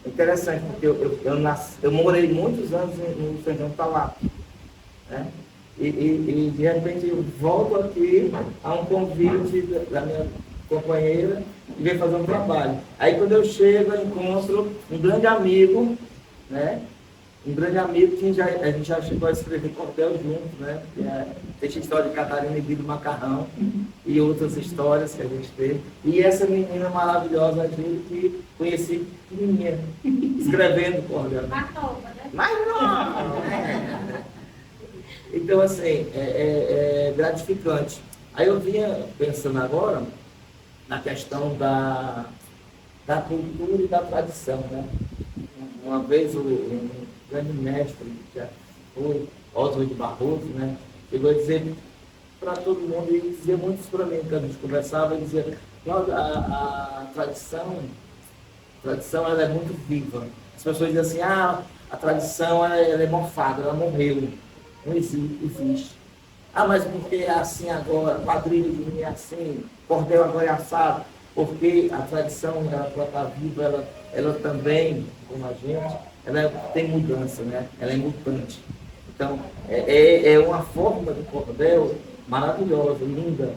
é interessante, porque eu morei muitos anos no São João Talá, né? E de repente eu volto aqui a um convite da minha companheira e venho fazer um trabalho. Aí quando eu chego, eu encontro um grande amigo, né? Um grande amigo que a gente já chegou a escrever cordel junto, né? Tem a história de Catarina e Guido Macarrão e outras histórias que a gente teve. E essa menina maravilhosa aqui que conheci pequenininha, escrevendo cordel. Mais nova, né? Mas não! Então, assim, é gratificante. Aí eu vinha pensando agora na questão da cultura e da tradição, né? Uma vez um grande mestre, que foi Oswald de Barroso, né? Chegou a dizer para todo mundo, e dizia muitos para mim, quando a gente conversava, ele dizia, a tradição ela é muito viva. As pessoas dizem assim, a tradição ela é morfada, ela morreu. Não existe. Mas porque é assim agora, quadrilha de mim é assim, cordel agora é assado, porque a tradição, ela está viva, ela também, como a gente, ela tem mudança, né? Ela é mutante. Então, é uma forma de cordel maravilhosa, linda,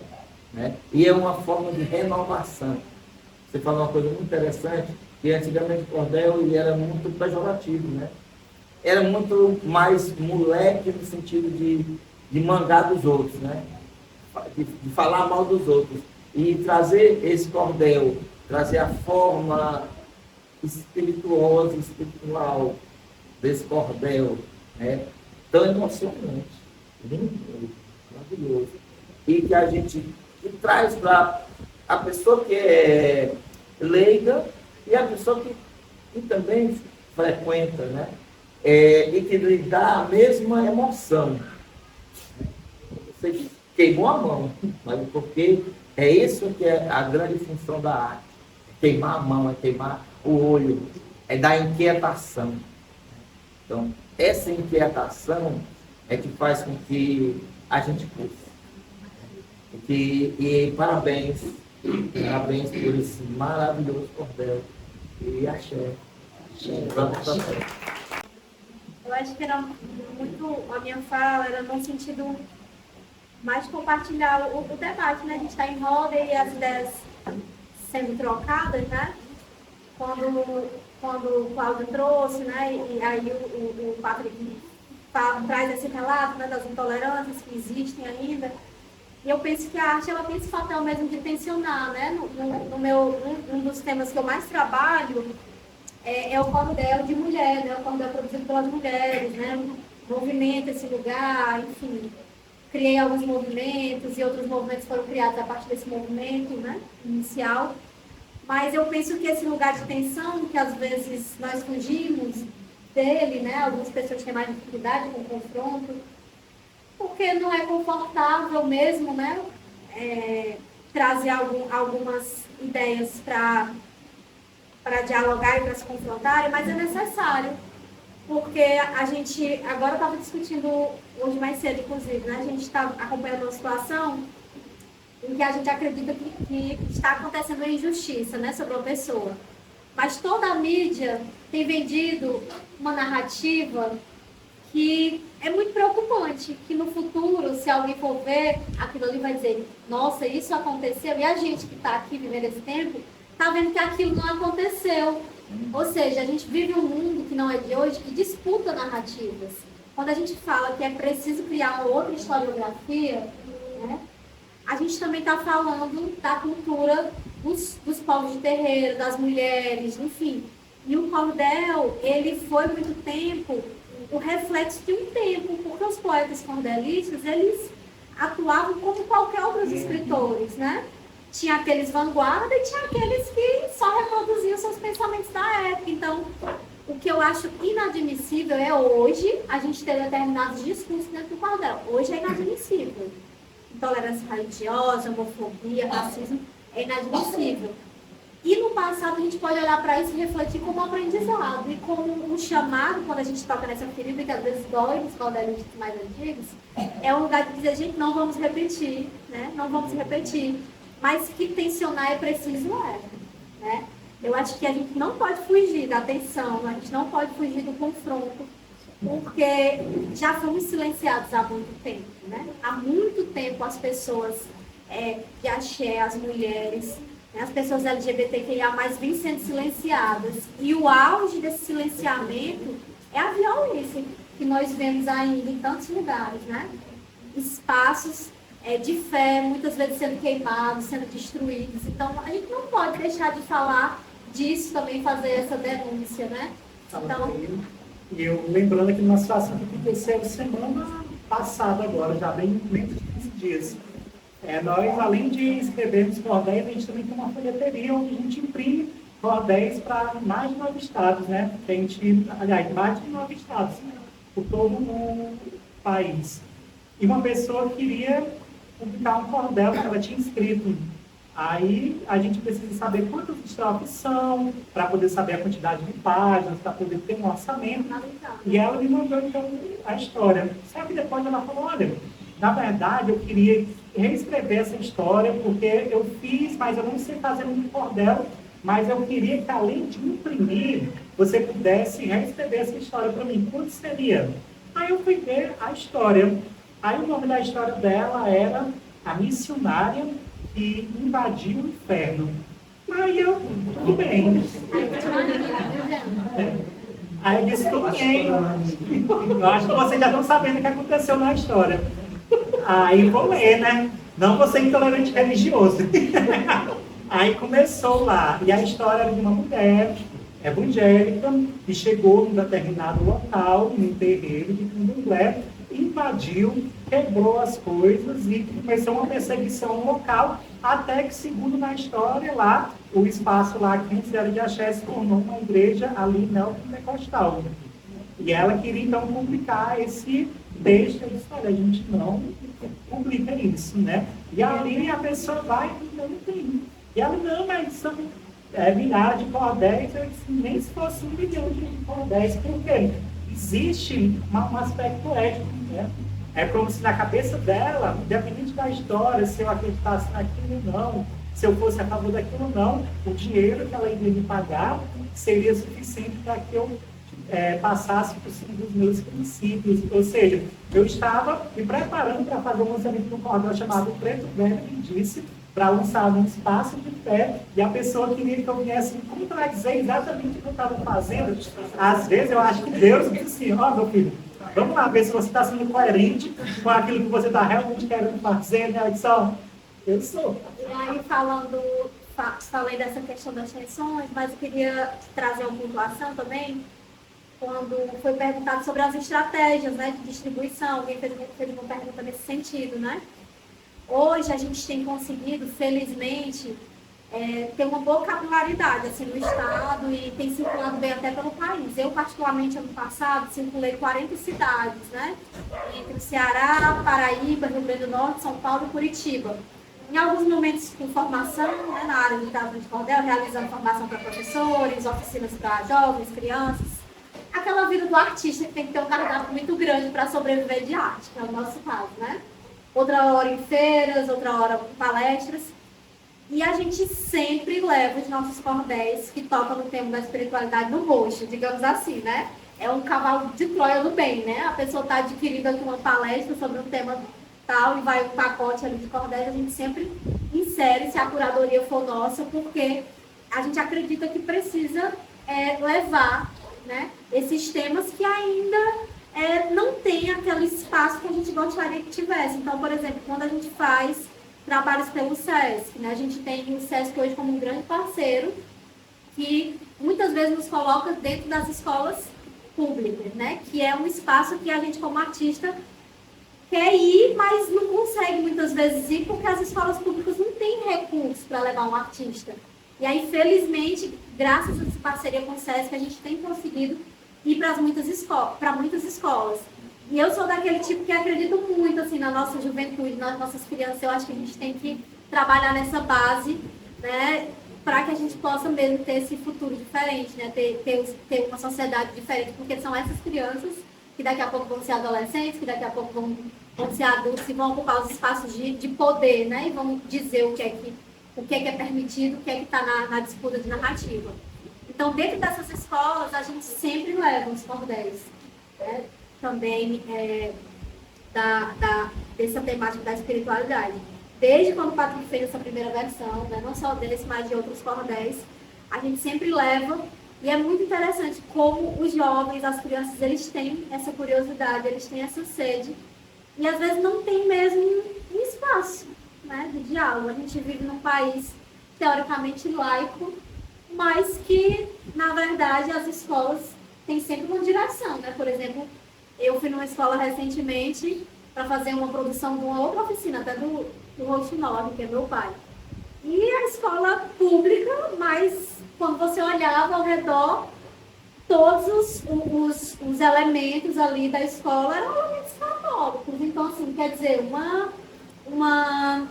né? E é uma forma de renovação. Você falou uma coisa muito interessante, que antigamente o cordel ele era muito pejorativo, né? Era muito mais moleque no sentido de mangar dos outros, né? De falar mal dos outros. E trazer esse cordel, trazer a forma espirituosa, espiritual desse cordel, né? Tão emocionante, lindo, maravilhoso. E que a gente traz para a pessoa que é leiga e a pessoa que também frequenta, né? E que lhe dá a mesma emoção. Você queimou a mão, mas porque é isso que é a grande função da arte. É queimar a mão, é queimar o olho, é dar inquietação. Então, essa inquietação é que faz com que a gente cresça. E parabéns por esse maravilhoso cordel. E axé. Eu acho que era muito, a minha fala era no sentido mais de compartilhar o debate, né? A gente está em roda e as ideias sendo trocadas, né? Quando o Cláudio trouxe, né? E aí o Patrick traz esse relato, né, das intolerâncias que existem ainda. E eu penso que a arte ela tem esse papel mesmo de tensionar, né? Um dos temas que eu mais trabalho é o cordel de mulher, né? O cordel produzido pelas mulheres, né? Movimenta esse lugar, enfim. Criei alguns movimentos e outros movimentos foram criados a partir desse movimento, né? Inicial. Mas eu penso que esse lugar de tensão, que às vezes nós fugimos dele, né? Algumas pessoas têm mais dificuldade com o confronto, porque não é confortável mesmo, né? Trazer algumas ideias para dialogar e para se confrontarem, mas é necessário, porque a gente, agora eu estava discutindo, hoje mais cedo inclusive, né? A gente está acompanhando uma situação em que a gente acredita que está acontecendo uma injustiça, né, sobre uma pessoa. Mas toda a mídia tem vendido uma narrativa que é muito preocupante, que no futuro, se alguém for ver aquilo ali, vai dizer, nossa, isso aconteceu, e a gente que está aqui vivendo esse tempo, está vendo que aquilo não aconteceu. Ou seja, a gente vive um mundo que não é de hoje, que disputa narrativas. Quando a gente fala que é preciso criar uma outra historiografia, né, a gente também está falando da cultura dos povos de terreiro, das mulheres, enfim. E o cordel, ele foi muito tempo o reflexo de um tempo, porque os poetas cordelistas, eles atuavam como qualquer outros escritores, né? Tinha aqueles vanguarda e tinha aqueles que só reproduziam seus pensamentos da época. Então, o que eu acho inadmissível é hoje a gente ter determinados discursos dentro do cordel. Hoje é inadmissível. Intolerância religiosa, homofobia, racismo, é inadmissível. E no passado a gente pode olhar para isso e refletir como um aprendizado e como um chamado, quando a gente toca nessa ferida, que às vezes dói nos cordelistas mais antigos, é um lugar de dizer, gente, não vamos repetir, né? Não vamos repetir. Mas que tensionar é preciso, né? Eu acho que a gente não pode fugir da tensão, a gente não pode fugir do confronto, porque já fomos silenciados há muito tempo, né? Há muito tempo as pessoas de axé, as mulheres, né, as pessoas LGBTQIA+, vêm sendo silenciadas. E o auge desse silenciamento é a violência que nós vemos ainda em tantos lugares, né? Espaços de fé, muitas vezes sendo queimados, sendo destruídos. Então, a gente não pode deixar de falar disso também, fazer essa denúncia, né? Então, e eu lembrando aqui de uma situação que aconteceu semana passada agora, já bem menos de 15 dias. Nós, além de escrevermos cordéis, a gente também tem uma folheteria onde a gente imprime cordéis para mais de 9 estados, né? A gente, aliás, mais de 9 estados, por todo o país. E uma pessoa queria publicar um cordel que ela tinha escrito. Aí a gente precisa saber quantas estrofes são, para poder saber a quantidade de páginas, para poder ter um orçamento. E ela me mandou então a história. Só que depois ela falou, olha, na verdade eu queria reescrever essa história, porque eu fiz, mas eu não sei fazer muito cordel, mas eu queria que além de imprimir, você pudesse reescrever essa história para mim. Quanto seria? Aí eu fui ver a história. Aí o nome da história dela era A Missionária que Invadiu o Inferno. Aí eu, tudo bem. Aí eu disse, tudo bem. Eu acho que vocês já estão sabendo o que aconteceu na história. Aí vou ler, né? Não vou ser intolerante religioso. Aí começou lá. E a história era de uma mulher evangélica que chegou num determinado local, num terreiro de candomblé, invadiu, quebrou as coisas e começou uma perseguição local, até que, segundo na história lá, o espaço lá que antes era de axé se tornou uma igreja ali neopentecostal. E ela queria então publicar esse texto. Eu disse, olha, a gente não publica isso, né? E ali a pessoa vai e não tem. E ela, não, mas são milhares de cordéis. Eu disse, nem se fosse 1 milhão de cordéis, porque existe um aspecto ético, né? É como se na cabeça dela, independente da história, se eu acreditasse naquilo ou não, se eu fosse a favor daquilo ou não, o dinheiro que ela iria me pagar seria suficiente para que eu passasse por cima dos meus princípios. Ou seja, eu estava me preparando para fazer um lançamento de um cordel chamado Preto Velho que disse, para lançar num espaço de fé, e a pessoa queria que eu viesse contradizer exatamente o que eu estava fazendo. Às vezes eu acho que Deus disse assim, ó, meu filho, Vamos lá ver se você está sendo coerente com aquilo que você está realmente querendo fazer, né? Eu disse, ó, eu sou. E aí, falei dessa questão das tensões, mas eu queria trazer uma pontuação também, quando foi perguntado sobre as estratégias, né, de distribuição. Alguém fez uma pergunta nesse sentido, né? Hoje a gente tem conseguido, felizmente, ter uma boa capilaridade assim, no estado e tem circulado bem até pelo país. Eu, particularmente, ano passado, circulei 40 cidades, né? Entre o Ceará, Paraíba, Rio Grande do Norte, São Paulo e Curitiba. Em alguns momentos com formação, né, na área de teatro de cordel, realizando formação para professores, oficinas para jovens, crianças. Aquela vida do artista que tem que ter um cardápio muito grande para sobreviver de arte, que é o nosso caso, né? Outra hora em feiras, outra hora em palestras. E a gente sempre leva os nossos cordéis que tocam no tema da espiritualidade no roxo, digamos assim, né? É um cavalo de Troia do bem, né? A pessoa está adquirindo aqui uma palestra sobre um tema tal e vai um pacote ali de cordéis, a gente sempre insere, se a curadoria for nossa, porque a gente acredita que precisa levar, né, esses temas que ainda não tem aquele espaço que a gente gostaria que tivesse. Então, por exemplo, quando a gente faz trabalhos pelo SESC, né, a gente tem o SESC hoje como um grande parceiro que muitas vezes nos coloca dentro das escolas públicas, né, que é um espaço que a gente como artista quer ir, mas não consegue muitas vezes ir porque as escolas públicas não têm recursos para levar um artista. E aí, felizmente, graças a essa parceria com o SESC, a gente tem conseguido ir para muitas escolas. E eu sou daquele tipo que acredito muito assim, na nossa juventude, nas nossas crianças. Eu acho que a gente tem que trabalhar nessa base, né, para que a gente possa mesmo ter esse futuro diferente, né, ter uma sociedade diferente, porque são essas crianças que daqui a pouco vão ser adolescentes, que daqui a pouco vão ser adultos e vão ocupar os espaços de poder, né, e vão dizer o que é permitido, o que é que está na disputa de narrativa. Então, dentro dessas escolas, a gente sempre leva os cordéis, né, também dessa temática da espiritualidade. Desde quando o Patrick fez essa primeira versão, né, não só desse, mas de outros cordéis, a gente sempre leva. E é muito interessante como os jovens, as crianças, eles têm essa curiosidade, eles têm essa sede. E às vezes não tem mesmo um espaço, né, de diálogo. A gente vive num país teoricamente laico, mas que, na verdade, as escolas têm sempre uma direção, né? Por exemplo, eu fui numa escola recentemente para fazer uma produção de uma outra oficina, até do Roxo 9, que é meu pai. E a escola pública, mas quando você olhava ao redor, todos os elementos ali da escola eram elementos católicos. Então, assim, quer dizer, uma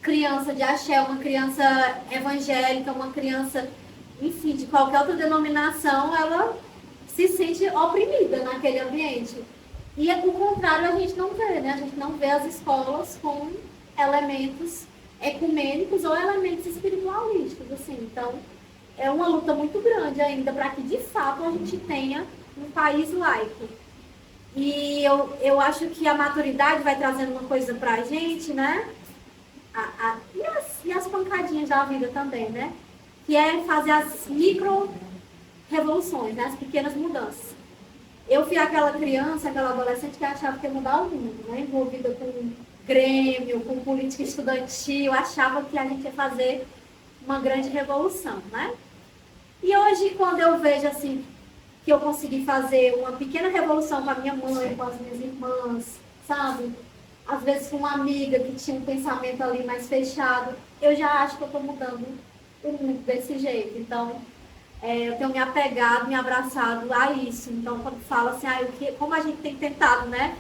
criança de axé, uma criança evangélica, uma criança, enfim, de qualquer outra denominação, ela se sente oprimida naquele ambiente. E, o contrário, a gente não vê, né? A gente não vê as escolas com elementos ecumênicos ou elementos espiritualísticos, assim. Então, é uma luta muito grande ainda para que, de fato, a gente tenha um país laico. E eu acho que a maturidade vai trazendo uma coisa para a gente, né? E as pancadinhas da vida também, né? Que é fazer as micro-revoluções, né? As pequenas mudanças. Eu fui aquela criança, aquela adolescente que achava que ia mudar o mundo, né? Envolvida com grêmio, com política estudantil, achava que a gente ia fazer uma grande revolução, né? E hoje, quando eu vejo, assim, que eu consegui fazer uma pequena revolução com a minha mãe, com as minhas irmãs, sabe? Às vezes com uma amiga que tinha um pensamento ali mais fechado, eu já acho que eu estou mudando o mundo desse jeito. Então, eu tenho me apegado, me abraçado a isso. Então, quando falo assim, como a gente tem tentado, né,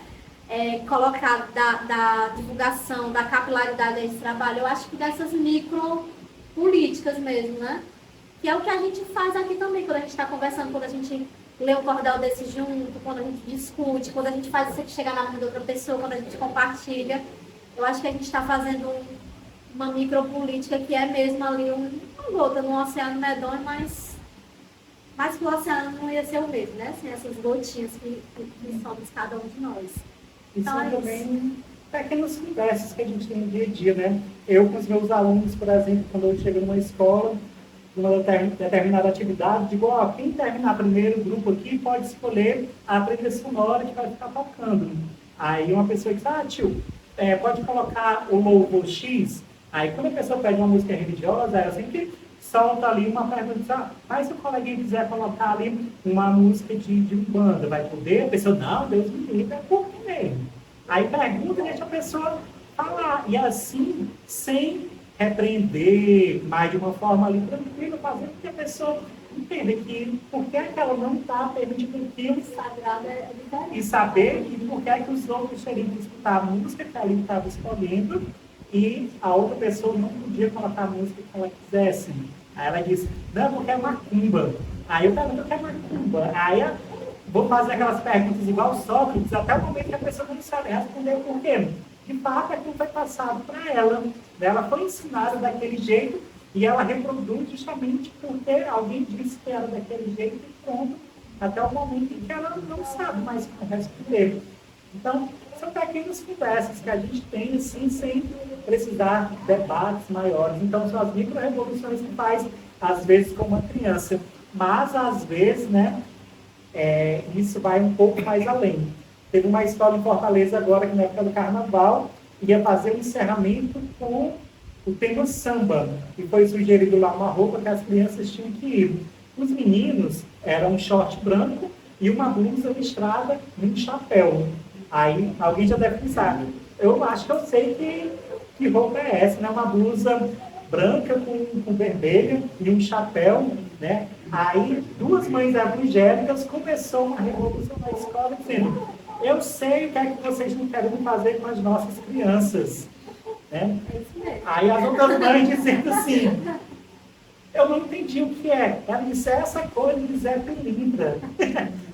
colocar da divulgação, da capilaridade desse trabalho, eu acho que dessas micro-políticas mesmo, né? Que é o que a gente faz aqui também, quando a gente está conversando, quando a gente lê um cordel desse junto, quando a gente discute, quando a gente faz isso aqui chegar na mão de outra pessoa, quando a gente compartilha. Eu acho que a gente está fazendo uma micropolítica que é mesmo ali uma gota num oceano medonho, mas que o oceano não ia ser o mesmo, né? Sem essas gotinhas que somos cada um de nós. E Então, são também pequenas conversas que a gente tem no dia a dia, né? Eu com os meus alunos, por exemplo, quando eu chego numa escola uma determinada atividade, digo, ó, quem terminar primeiro o grupo aqui pode escolher a trilha sonora que vai ficar tocando. Aí uma pessoa diz, tio, pode colocar o louvor X. Aí quando a pessoa pede uma música religiosa, ela sempre solta ali uma pergunta, mas se o coleguinha quiser colocar ali uma música de Umbanda, vai poder? A pessoa, não, Deus me livre, é por que mesmo? Aí pergunta e deixa a pessoa falar. E assim, sem repreender, mas de uma forma ali tranquila, fazendo com que a pessoa entenda que por que é que ela não está permitindo aquilo e saber que por que é que os outros teriam que escutar a música que ela estava escolhendo e a outra pessoa não podia colocar a música que ela quisesse. Aí ela disse, não, porque é macumba. Aí eu pergunto, o que é macumba? Aí eu vou fazer aquelas perguntas igual Sócrates, até o momento que a pessoa não sabe responder o porquê. De fato, aquilo foi passado para ela. Ela foi ensinada daquele jeito e ela reproduz justamente porque alguém disse que era daquele jeito e pronto, até o momento em que ela não sabe mais como responder. Então, são pequenas conversas que a gente tem, assim, sem precisar de debates maiores. Então, são as micro-revoluções que faz, às vezes, com uma criança. Mas, às vezes, né, isso vai um pouco mais além. Teve uma escola em Fortaleza agora, que na época do Carnaval, ia fazer um encerramento com o tema samba. E foi sugerido lá uma roupa que as crianças tinham que ir. Os meninos eram um short branco e uma blusa listrada e um chapéu. Aí alguém já deve pensar, eu acho que eu sei que roupa é essa, né? Uma blusa branca com vermelho e um chapéu, né? Aí duas mães evangélicas começou uma revolução na escola dizendo, eu sei o que é que vocês não querem fazer com as nossas crianças, né? Aí as outras mães dizendo assim, eu não entendi o que é. Ela disse, essa coisa de Zé Pilintra.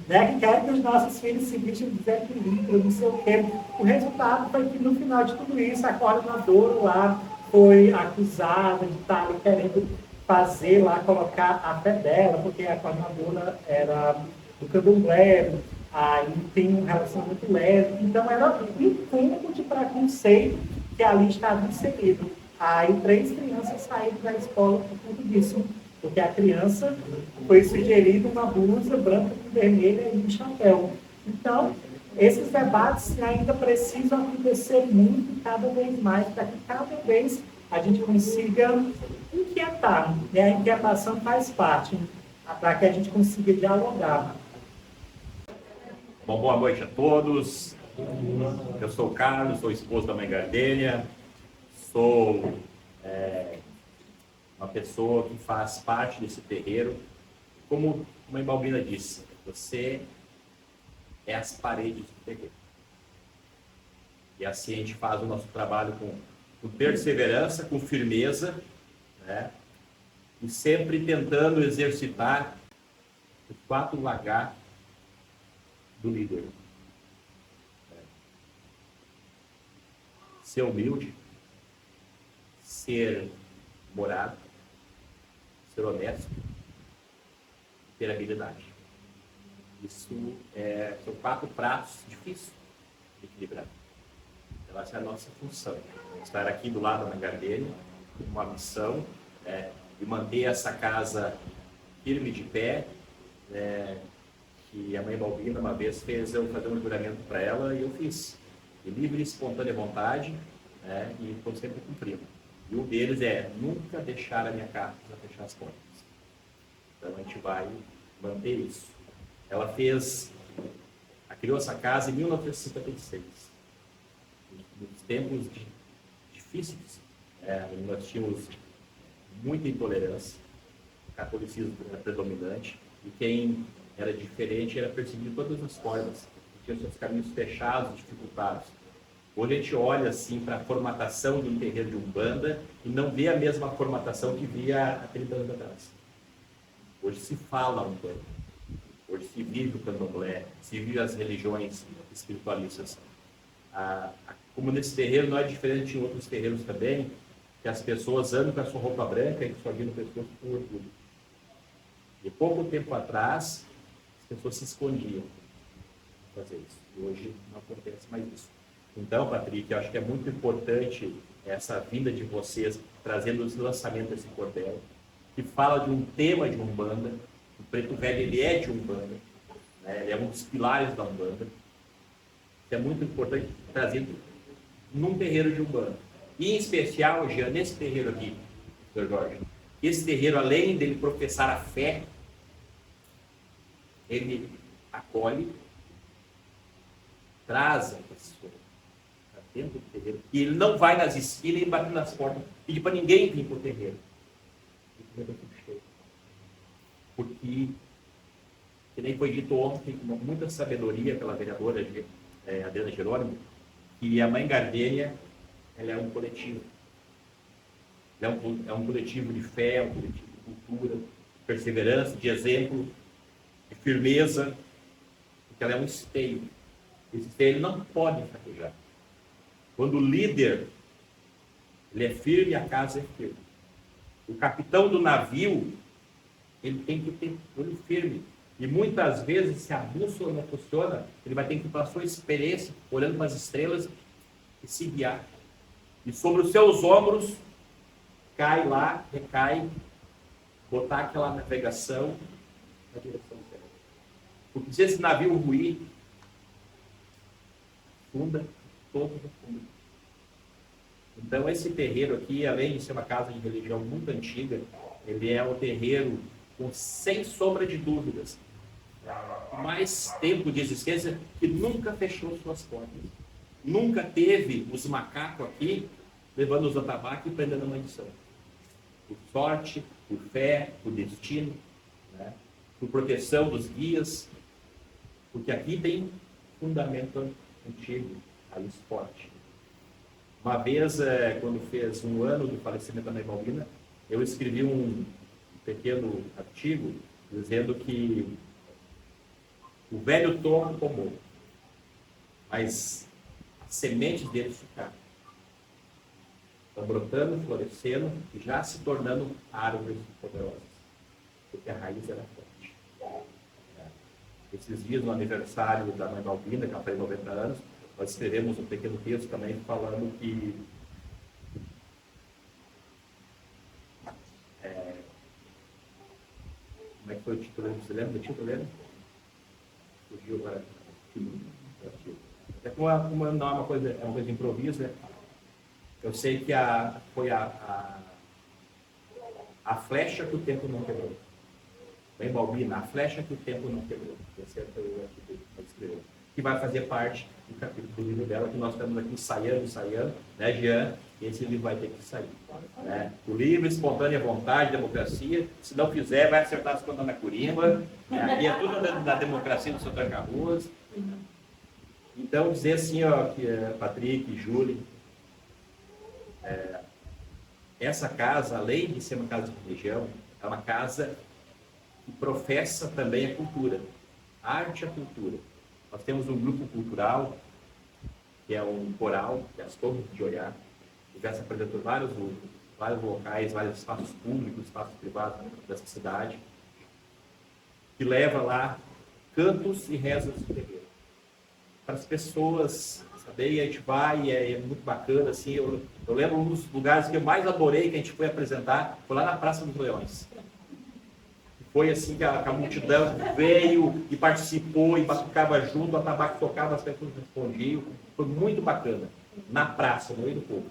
Né, que quer que os nossos filhos se vistam de Zé Pilintra, não sei o quê. O resultado foi que, no final de tudo isso, a coordenadora lá foi acusada de estar querendo fazer lá, colocar a fé dela, porque a coordenadora era do candomblé, aí tem um relacionamento lésbico, então era um campo de preconceito que ali estava inserido. Aí 3 crianças saíram da escola por conta disso. Porque a criança foi sugerida uma blusa branca com vermelha e um chapéu. Então, esses debates ainda precisam acontecer muito, cada vez mais, para que cada vez a gente consiga inquietar. E a inquietação faz parte, para que a gente consiga dialogar. Bom, boa noite a todos. Eu sou o Carlos, sou esposo da mãe Gardênia. Sou uma pessoa que faz parte desse terreiro. Como a mãe Balbina disse, você é as paredes do terreiro. E assim a gente faz o nosso trabalho com perseverança, com firmeza, né? E sempre tentando exercitar o 4H do líder. Ser humilde, ser morado, ser honesto, ter habilidade. Isso são 4 pratos difíceis de equilibrar. Então, essa é a nossa função. Estar aqui do lado da Gardênia, com uma missão de manter essa casa firme de pé, que a mãe Balbina uma vez fez eu fazer um juramento para ela e eu fiz. De livre e espontânea vontade, e estou sempre cumprindo. E um deles é nunca deixar a minha casa fechar as portas. Então a gente vai manter isso. Ela criou essa casa em 1956. Nos tempos difíceis, nós tínhamos muita intolerância, o catolicismo era predominante, e quem era diferente era perseguido de todas as formas. Tinha seus caminhos fechados, dificultados. Hoje a gente olha assim para a formatação de um terreiro de Umbanda e não vê a mesma formatação que via há 30 anos atrás. Hoje se fala Umbanda, hoje se vive o candomblé, se vive as religiões espiritualistas. Como nesse terreiro não é diferente de outros terreiros também, que as pessoas andam com a sua roupa branca e com sua vida no pescoço com orgulho. E pouco tempo atrás, as pessoas se escondiam para fazer isso. E hoje não acontece mais isso. Então, Patrick, eu acho que é muito importante essa vinda de vocês, trazendo o lançamento desse cordel. que fala de um tema de Umbanda. O Preto Velho, ele é de Umbanda, né? Ele é um dos pilares da Umbanda. É muito importante trazer num terreiro de Umbanda. E, em especial, Jean, nesse terreiro aqui, Sr. Jorge, esse terreiro, além dele professar a fé, ele acolhe, traz a pessoa para dentro do terreiro, e ele não vai nas esquinas e bate nas portas, pedir para ninguém vir para o terreiro. O terreiro fica cheio. Porque, que nem foi dito ontem, com muita sabedoria pela vereadora Adriana Jerônimo, que a Mãe Gardênia, ela é um coletivo. É um coletivo de fé, um coletivo de cultura, de perseverança, de exemplo, de firmeza, porque ela é um esteio. Esse esteio não pode fraquejar. Quando o líder ele é firme, a casa é firme. O capitão do navio, ele tem que ter olho firme. E muitas vezes, se a bússola não funciona, ele vai ter que ir para a sua experiência, olhando para as estrelas e se guiar. E sobre os seus ombros, cai lá, recai, botar aquela navegação na direção certa. Porque se esse navio ruir, afunda, todo afunda. Então, esse terreiro aqui, além de ser uma casa de religião muito antiga, ele é um terreiro com, sem sombra de dúvidas, mais tempo de existência, que nunca fechou suas portas. Nunca teve os macacos aqui levando os atabaques e prendendo a maldição. Por sorte, por fé, por destino, né? Por proteção dos guias, porque aqui tem fundamento antigo, raiz forte. Uma vez, quando fez um ano do falecimento da Mãe Balbina, eu escrevi um pequeno artigo dizendo que o velho tronco tomou, mas as sementes dele ficaram. Estão brotando, florescendo e já se tornando árvores poderosas, porque a raiz era forte. Esses dias, no aniversário da Mãe Balbina, que ela fez 90 anos, nós escrevemos um pequeno texto também falando que como é que foi o título? Você lembra do título, lembra? Fugiu agora. É como não é uma coisa, é uma coisa de improviso, né? Eu sei que foi a flecha que o tempo não quebrou. Bem Balbina, a flecha que o tempo não quebrou. Esse é o que escreveu. Que vai fazer parte do capítulo do livro dela, que nós estamos aqui ensaiando, né, Jean? Esse livro vai ter que sair. Né? O livro, espontânea vontade, democracia. Se não fizer, vai acertar as contas na Corimba. Aqui é tudo na democracia do seu Tranca-Ruas. Então, dizer assim, ó, que Patrick, Júlio, essa casa, além de ser uma casa de religião, é uma casa que professa também a cultura, a arte e a cultura. Nós temos um grupo cultural, que é um coral, que é as Torres de Oiá, que já se apresentou em vários locais, vários espaços públicos, espaços privados dessa cidade, que leva lá cantos e rezas de terreiro. Para as pessoas saberem, a gente vai, é muito bacana, assim, eu lembro um dos lugares que eu mais adorei, que a gente foi apresentar, foi lá na Praça dos Leões. Foi assim que a multidão veio e participou e batucava junto, a tabaco tocava, as pessoas respondiam. Foi muito bacana. Na praça, no meio do povo.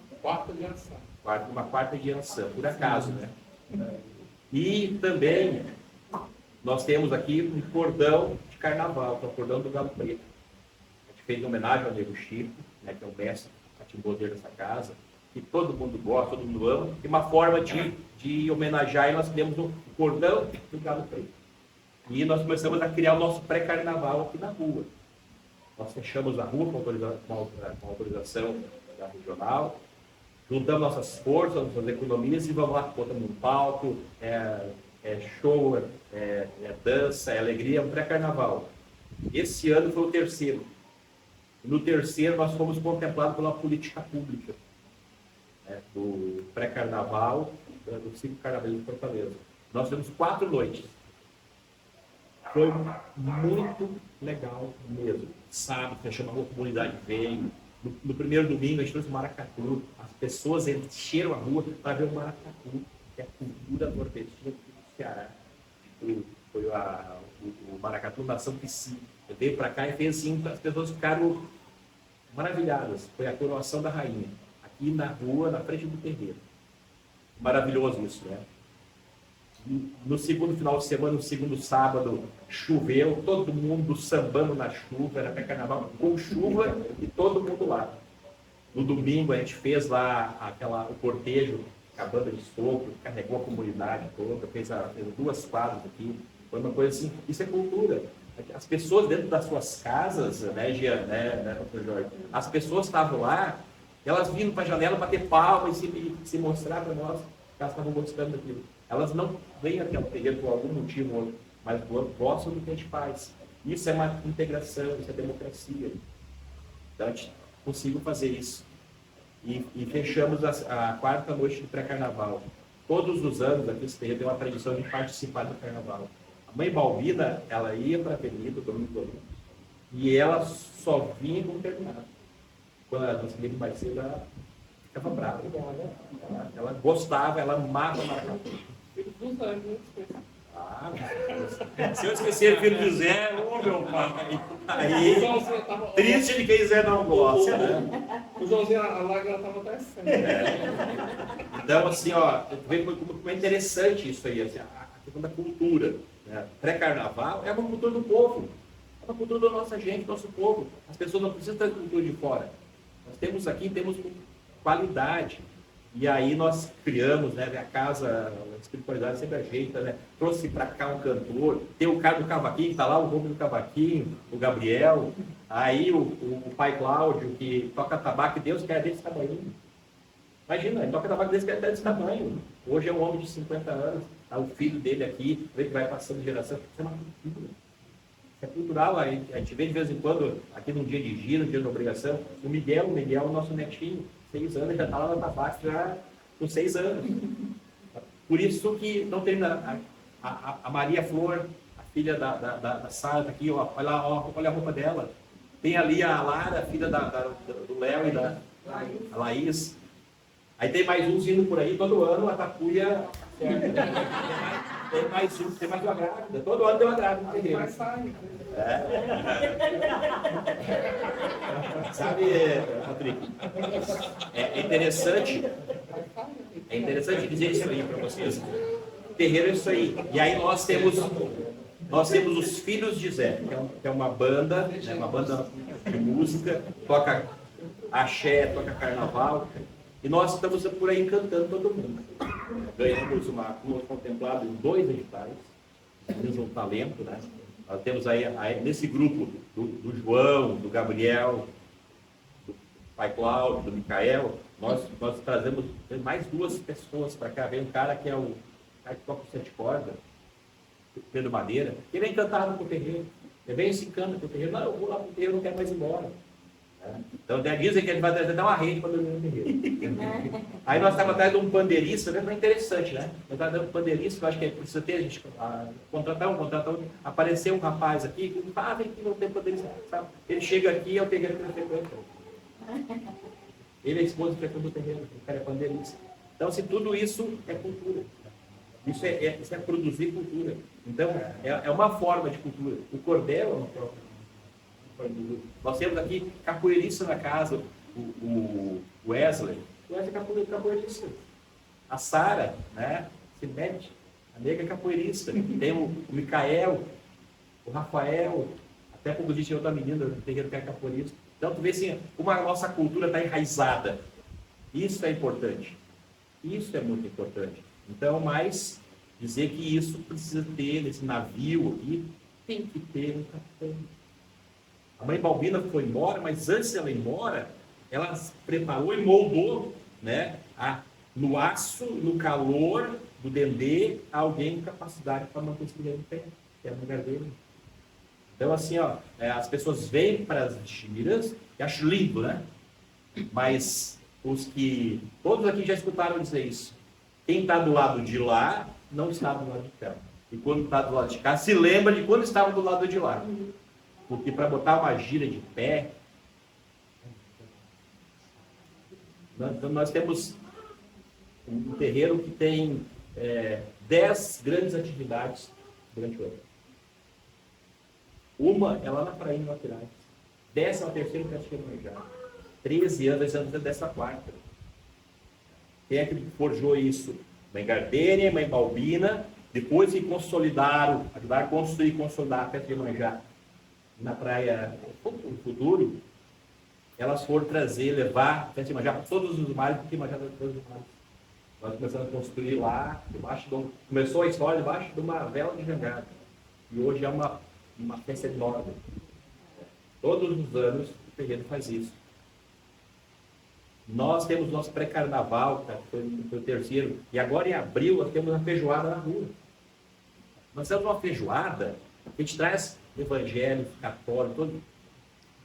Uma quarta de Ançã, por acaso, né? E também nós temos aqui um cordão de carnaval, que é o cordão do Galo Preto. A gente fez homenagem ao Nego Chico, né, que é o mestre catimbozeiro dessa casa, que todo mundo gosta, todo mundo ama, e uma forma de homenagear, e nós temos o cordão do Galo Preto. E nós começamos a criar o nosso pré-carnaval aqui na rua. Nós fechamos a rua com autorização da regional, juntamos nossas forças, nossas economias e vamos lá, botamos um palco, show, dança, alegria, um pré-carnaval. Esse ano foi o terceiro. No terceiro nós fomos contemplados pela política pública, do pré-carnaval, do ciclo carnavalesco de Fortaleza. Nós temos 4 noites. Foi muito legal mesmo. Sábado, fechamos a comunidade, veio. No primeiro domingo, a gente trouxe o maracatu. As pessoas encheram a rua para ver o maracatu. que é a cultura nordestina do Ceará. Foi o Maracatu Nação Psi. Eu veio para cá e fez assim, as pessoas ficaram maravilhadas. Foi a coroação da rainha, aqui na rua, na frente do terreiro. Maravilhoso isso, né? No segundo final de semana, no segundo sábado, choveu, todo mundo sambando na chuva, era pré-carnaval, com chuva e todo mundo lá. No domingo a gente fez lá o cortejo, a banda de sopro, carregou a comunidade toda, fez 2 quadras aqui, foi uma coisa assim, isso é cultura. As pessoas dentro das suas casas, né, Gia, né, Dr. Jorge? As pessoas estavam lá, elas vindo para a janela bater palma e se mostrar para nós que elas estavam gostando daquilo. Elas não vêm até o terreiro por algum motivo ou outro, mas gostam do que a gente faz. Isso é uma integração, isso é democracia. Então a gente conseguiu fazer isso. E fechamos a 4ª noite de pré-carnaval. Todos os anos aqui esse terreiro tem uma tradição de participar do carnaval. A mãe Balbina, ela ia para a avenida, domingo, e ela só vinha com terminado. Quando ela conseguia mais cedo, ela ficava brava. Ela gostava, ela amava Maracatu. Se eu esquecer filho de Zé, meu pai. Aí, triste de quem Zé não gosta, né? O Joãozinho, a lágrima estava descendo. Então, assim, ó, vê como é interessante isso aí, assim, a questão da cultura. Né? Pré-carnaval é uma cultura do povo, é uma cultura da nossa gente, do nosso povo. As pessoas não precisam ter cultura de fora. Nós temos aqui, temos qualidade. E aí nós criamos, né, a casa, a espiritualidade sempre ajeita, né? Trouxe para cá um cantor, tem o cara do cavaquinho, está lá o homem do cavaquinho, o Gabriel, aí o pai Cláudio, que toca tabaco, e Deus quer desse tamanho. Imagina, ele toca tabaco desse tamanho. Hoje é um homem de 50 anos, tá o filho dele aqui, vê que vai passando de geração. Isso é uma cultura. Isso é cultural, a gente vê de vez em quando, aqui num dia de giro, num dia de obrigação, o Miguel, nosso netinho, 6 anos, já está lá no tabaco, já com 6 anos. Por isso que não tem a Maria Flor, a filha da Sara, aqui, ó, olha a roupa dela. Tem ali a Lara, filha do Léo e da Laís. Aí tem mais uns indo por aí, todo ano a Tapuia. Tem mais uma grávida. Todo ano tem uma grávida no terreiro. Sabe, Patrick? É interessante dizer isso aí para vocês. O terreiro é isso aí. E aí nós temos os Filhos de Zé, que é uma banda, né, uma banda de música, toca axé, toca carnaval. E nós estamos por aí encantando todo mundo. Ganhamos uma rua contemplada em 2 editais. Temos um talento, né? Nós temos aí nesse grupo do João, do Gabriel, do pai Cláudio, do Micael, nós trazemos mais 2 pessoas para cá. Vem um cara que é o cara que toca o 7 cordas, Pedro Madeira. Ele é encantado com o terreiro. Ele vem e se encanta com o terreiro. Não, eu vou lá para o terreiro, não quero mais ir embora. Então dizem que ele vai trazer uma rede para dormir no terreiro. Aí nós estávamos atrás de um pandeirista, né? É interessante, né? Nós estávamos dando um pandeirista, eu acho que precisa ter, a gente contratar um. Apareceu um rapaz aqui, que vem que não tem pandeirista, sabe? Ele chega aqui, é o terreiro que ele frequenta. Ele é a esposa que frequenta o terreiro, o cara é pandeirista. Então, assim, tudo isso é cultura. Isso é produzir cultura. Então, é uma forma de cultura. O cordel é uma forma. Nós temos aqui capoeirista na casa, o Wesley. O Wesley é capoeirista. A Sara, né? Se mete. A nega é capoeirista. Tem o Micael, o Rafael, até pouco dia tinha outra menina do terreiro que é capoeirista. Então, tu vê assim, como a nossa cultura está enraizada. Isso é importante. Isso é muito importante. Então, mas dizer que isso precisa ter, nesse navio aqui, tem que ter um capitão. A mãe Balbina foi embora, mas antes dela ir embora, ela preparou e moldou, né, no aço, no calor do dendê, alguém com capacidade para manter esse terreno em pé, que é a mulher dele. Então, assim, ó, as pessoas vêm para as giras e acham lindo, né? Mas todos aqui já escutaram dizer isso. Quem está do lado de lá, não está do lado de cá. E quando está do lado de cá, se lembra de quando estava do lado de lá. Porque para botar uma gira de pé, nós temos um terreiro que tem 10 grandes atividades durante o ano. Uma é lá na praia em Laterais. 13ª festa de Iemanjá. 13 anos, esse ano é 14ª. Quem é que forjou isso? Mãe Gardênia, Mãe Balbina, depois que consolidaram, ajudaram a construir e consolidar a festa de Iemanjá na praia no futuro, elas foram levar a festa de Iemanjá para todos os mares, porque Iemanjá está todos os mares. Nós começamos a construir lá, começou a história debaixo de uma vela de jangada. E hoje é uma festa enorme. Todos os anos o terreiro faz isso. Nós temos nosso pré-carnaval, que foi o terceiro, e agora em abril nós temos a feijoada na rua. Nós temos uma feijoada que a gente traz evangélico, católico, todo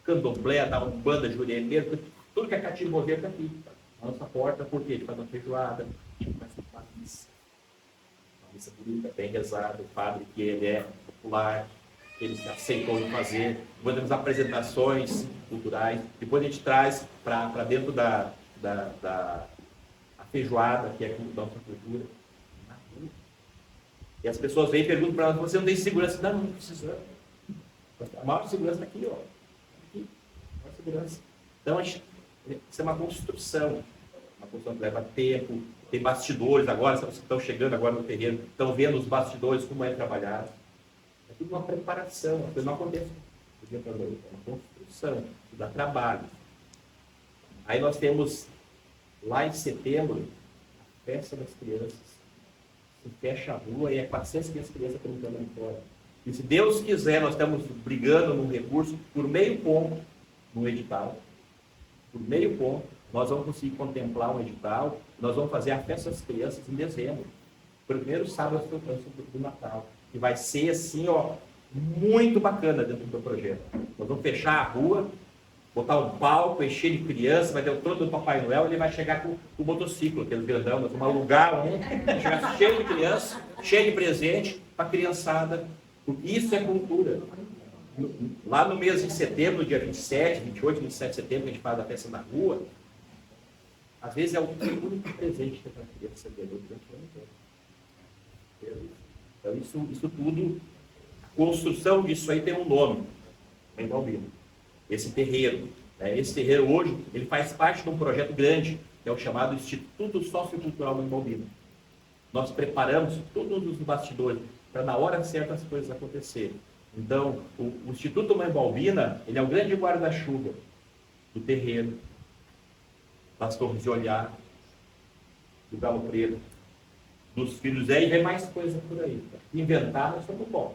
candomblé, da Umbanda, Juriemeiro, tudo que é cativoeiro está aqui. A nossa porta, por quê? A gente faz uma feijoada, a gente faz uma missa. Uma missa bonita, bem rezada, o padre que ele é popular, ele aceitou de fazer. Depois temos apresentações culturais. Depois a gente traz para dentro da a feijoada, que é a nossa cultura. E as pessoas vêm e perguntam para nós, você não tem segurança? Não, não precisa. A maior segurança está aqui, ó. Aqui, a maior segurança. Então, isso é uma construção que leva tempo. Tem bastidores agora, estão chegando agora no terreno, estão vendo os bastidores, como é trabalhado. É tudo uma preparação, a coisa não acontece do dia para a noite, é uma construção, dá trabalho. Aí nós temos, lá em setembro, a festa das crianças. Se fecha a rua e é 400 crianças brincando ali fora. E se Deus quiser, nós estamos brigando num recurso por meio ponto no edital. Por meio ponto, nós vamos conseguir contemplar um edital, nós vamos fazer a festa das crianças em dezembro. Primeiro sábado do Natal. E vai ser assim, ó, muito bacana dentro do projeto. Nós vamos fechar a rua, botar um palco, encher de crianças, vai ter o trono do Papai Noel, ele vai chegar com o motociclo, aqueles grandão, nós vamos alugar chegar cheio de criança, cheio de presente para a criançada. Isso é cultura. Lá no mês de setembro, dia 27, 28, 27 de setembro, que a gente faz a festa na rua, às vezes é o único presente que a criança ganhou durante o ano inteiro. Então, isso tudo, a construção disso aí tem um nome, Mãe Balbina. Esse terreiro, né? Esse terreiro hoje, ele faz parte de um projeto grande, que é o chamado Instituto Sociocultural Mãe Balbina. Nós preparamos todos os bastidores para na hora certa as coisas acontecerem. Então, o Instituto Mãe Balbina, ele é o grande guarda-chuva do terreiro, das Torres de Olhar, do Galo Preto, dos filhos aí, vem mais coisa por aí. Inventar, nós somos bons.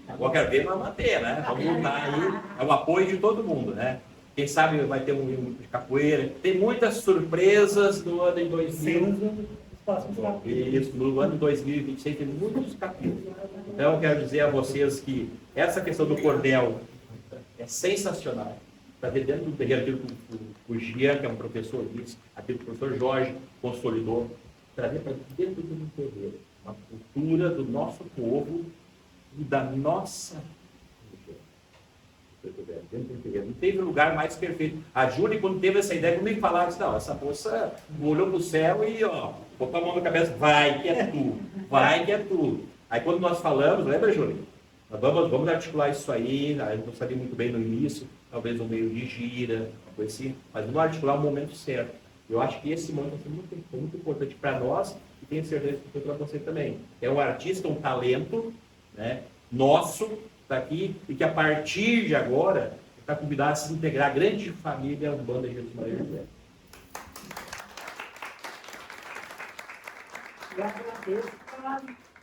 Agora quero ver, nós manter, né? Vamos lutar aí, é o apoio de todo mundo, né? Quem sabe vai ter um de capoeira. Tem muitas surpresas no ano de 2000. Isso, no ano de 2026 tem muitos capítulos. Então eu quero dizer a vocês que essa questão do cordel é sensacional. Está dentro do terreno, aquilo que o Gian, que é um professor disso, aquilo que o professor Jorge consolidou, trazer para dentro do terreno uma cultura do nosso povo e da nossa região. Não teve lugar mais perfeito. A Júlia, quando teve essa ideia, quando me falaram, disse, não, essa moça olhou para o céu e, ó, botou a mão na cabeça, vai que é tu, vai que é tu. Aí quando nós falamos, lembra, Júlia? Nós vamos articular isso aí, a gente não sabia muito bem no início, talvez um meio de gira, uma coisa assim, mas vamos articular o momento certo. Eu acho que esse momento é muito importante para nós e tenho certeza que foi para você também. É um artista, um talento, né, nosso, está aqui e que a partir de agora está convidado a se integrar à grande família Umbanda de Jesus Maria José. Eu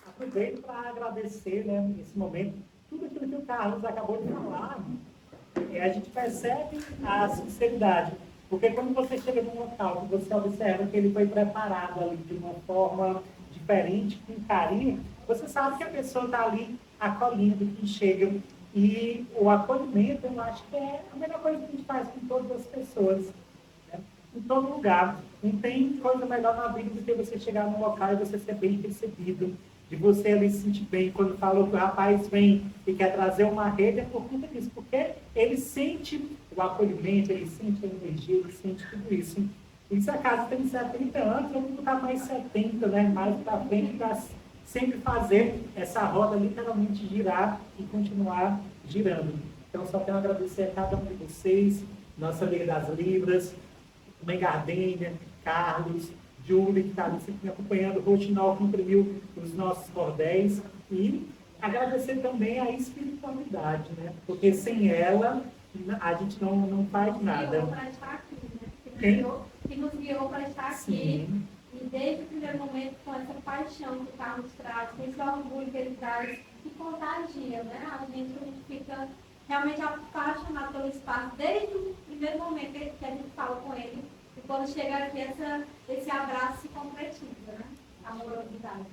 aproveito para agradecer, né, nesse momento, tudo aquilo que o Carlos acabou de falar, a gente percebe a sinceridade. Porque quando você chega num local que você observa que ele foi preparado ali de uma forma diferente, com carinho, você sabe que a pessoa está ali acolhendo quem chega. E o acolhimento, eu acho que é a melhor coisa que a gente faz com todas as pessoas, né? Em todo lugar. Não tem coisa melhor na vida do que você chegar num local e você ser bem recebido, de você ali se sentir bem. Quando falou que o rapaz vem e quer trazer uma rede, é por conta disso, porque ele sente o acolhimento, ele sente a energia, ele sente tudo isso. Isso a casa tem 70 anos, vamos botar mais 70, né? Mais para frente, para sempre fazer essa roda literalmente girar e continuar girando. Então, só tenho a agradecer a cada um de vocês, nossa Liga das Libras, Mãe Gardênia, Carlos, Julie, que está ali sempre me acompanhando, Rotinol, que imprimiu os nossos cordéis, e agradecer também a espiritualidade, né? Porque sem ela, a gente não faz nada. Para estar aqui, né? Que nos guiou para estar aqui. Sim. E desde o primeiro momento, com essa paixão que o Carlos traz, com esse orgulho que ele traz, que contagia, né? A gente fica realmente apaixonado pelo espaço, desde o primeiro momento que a gente fala com ele, e quando chega aqui, esse abraço se concretiza, né? A amorosidade.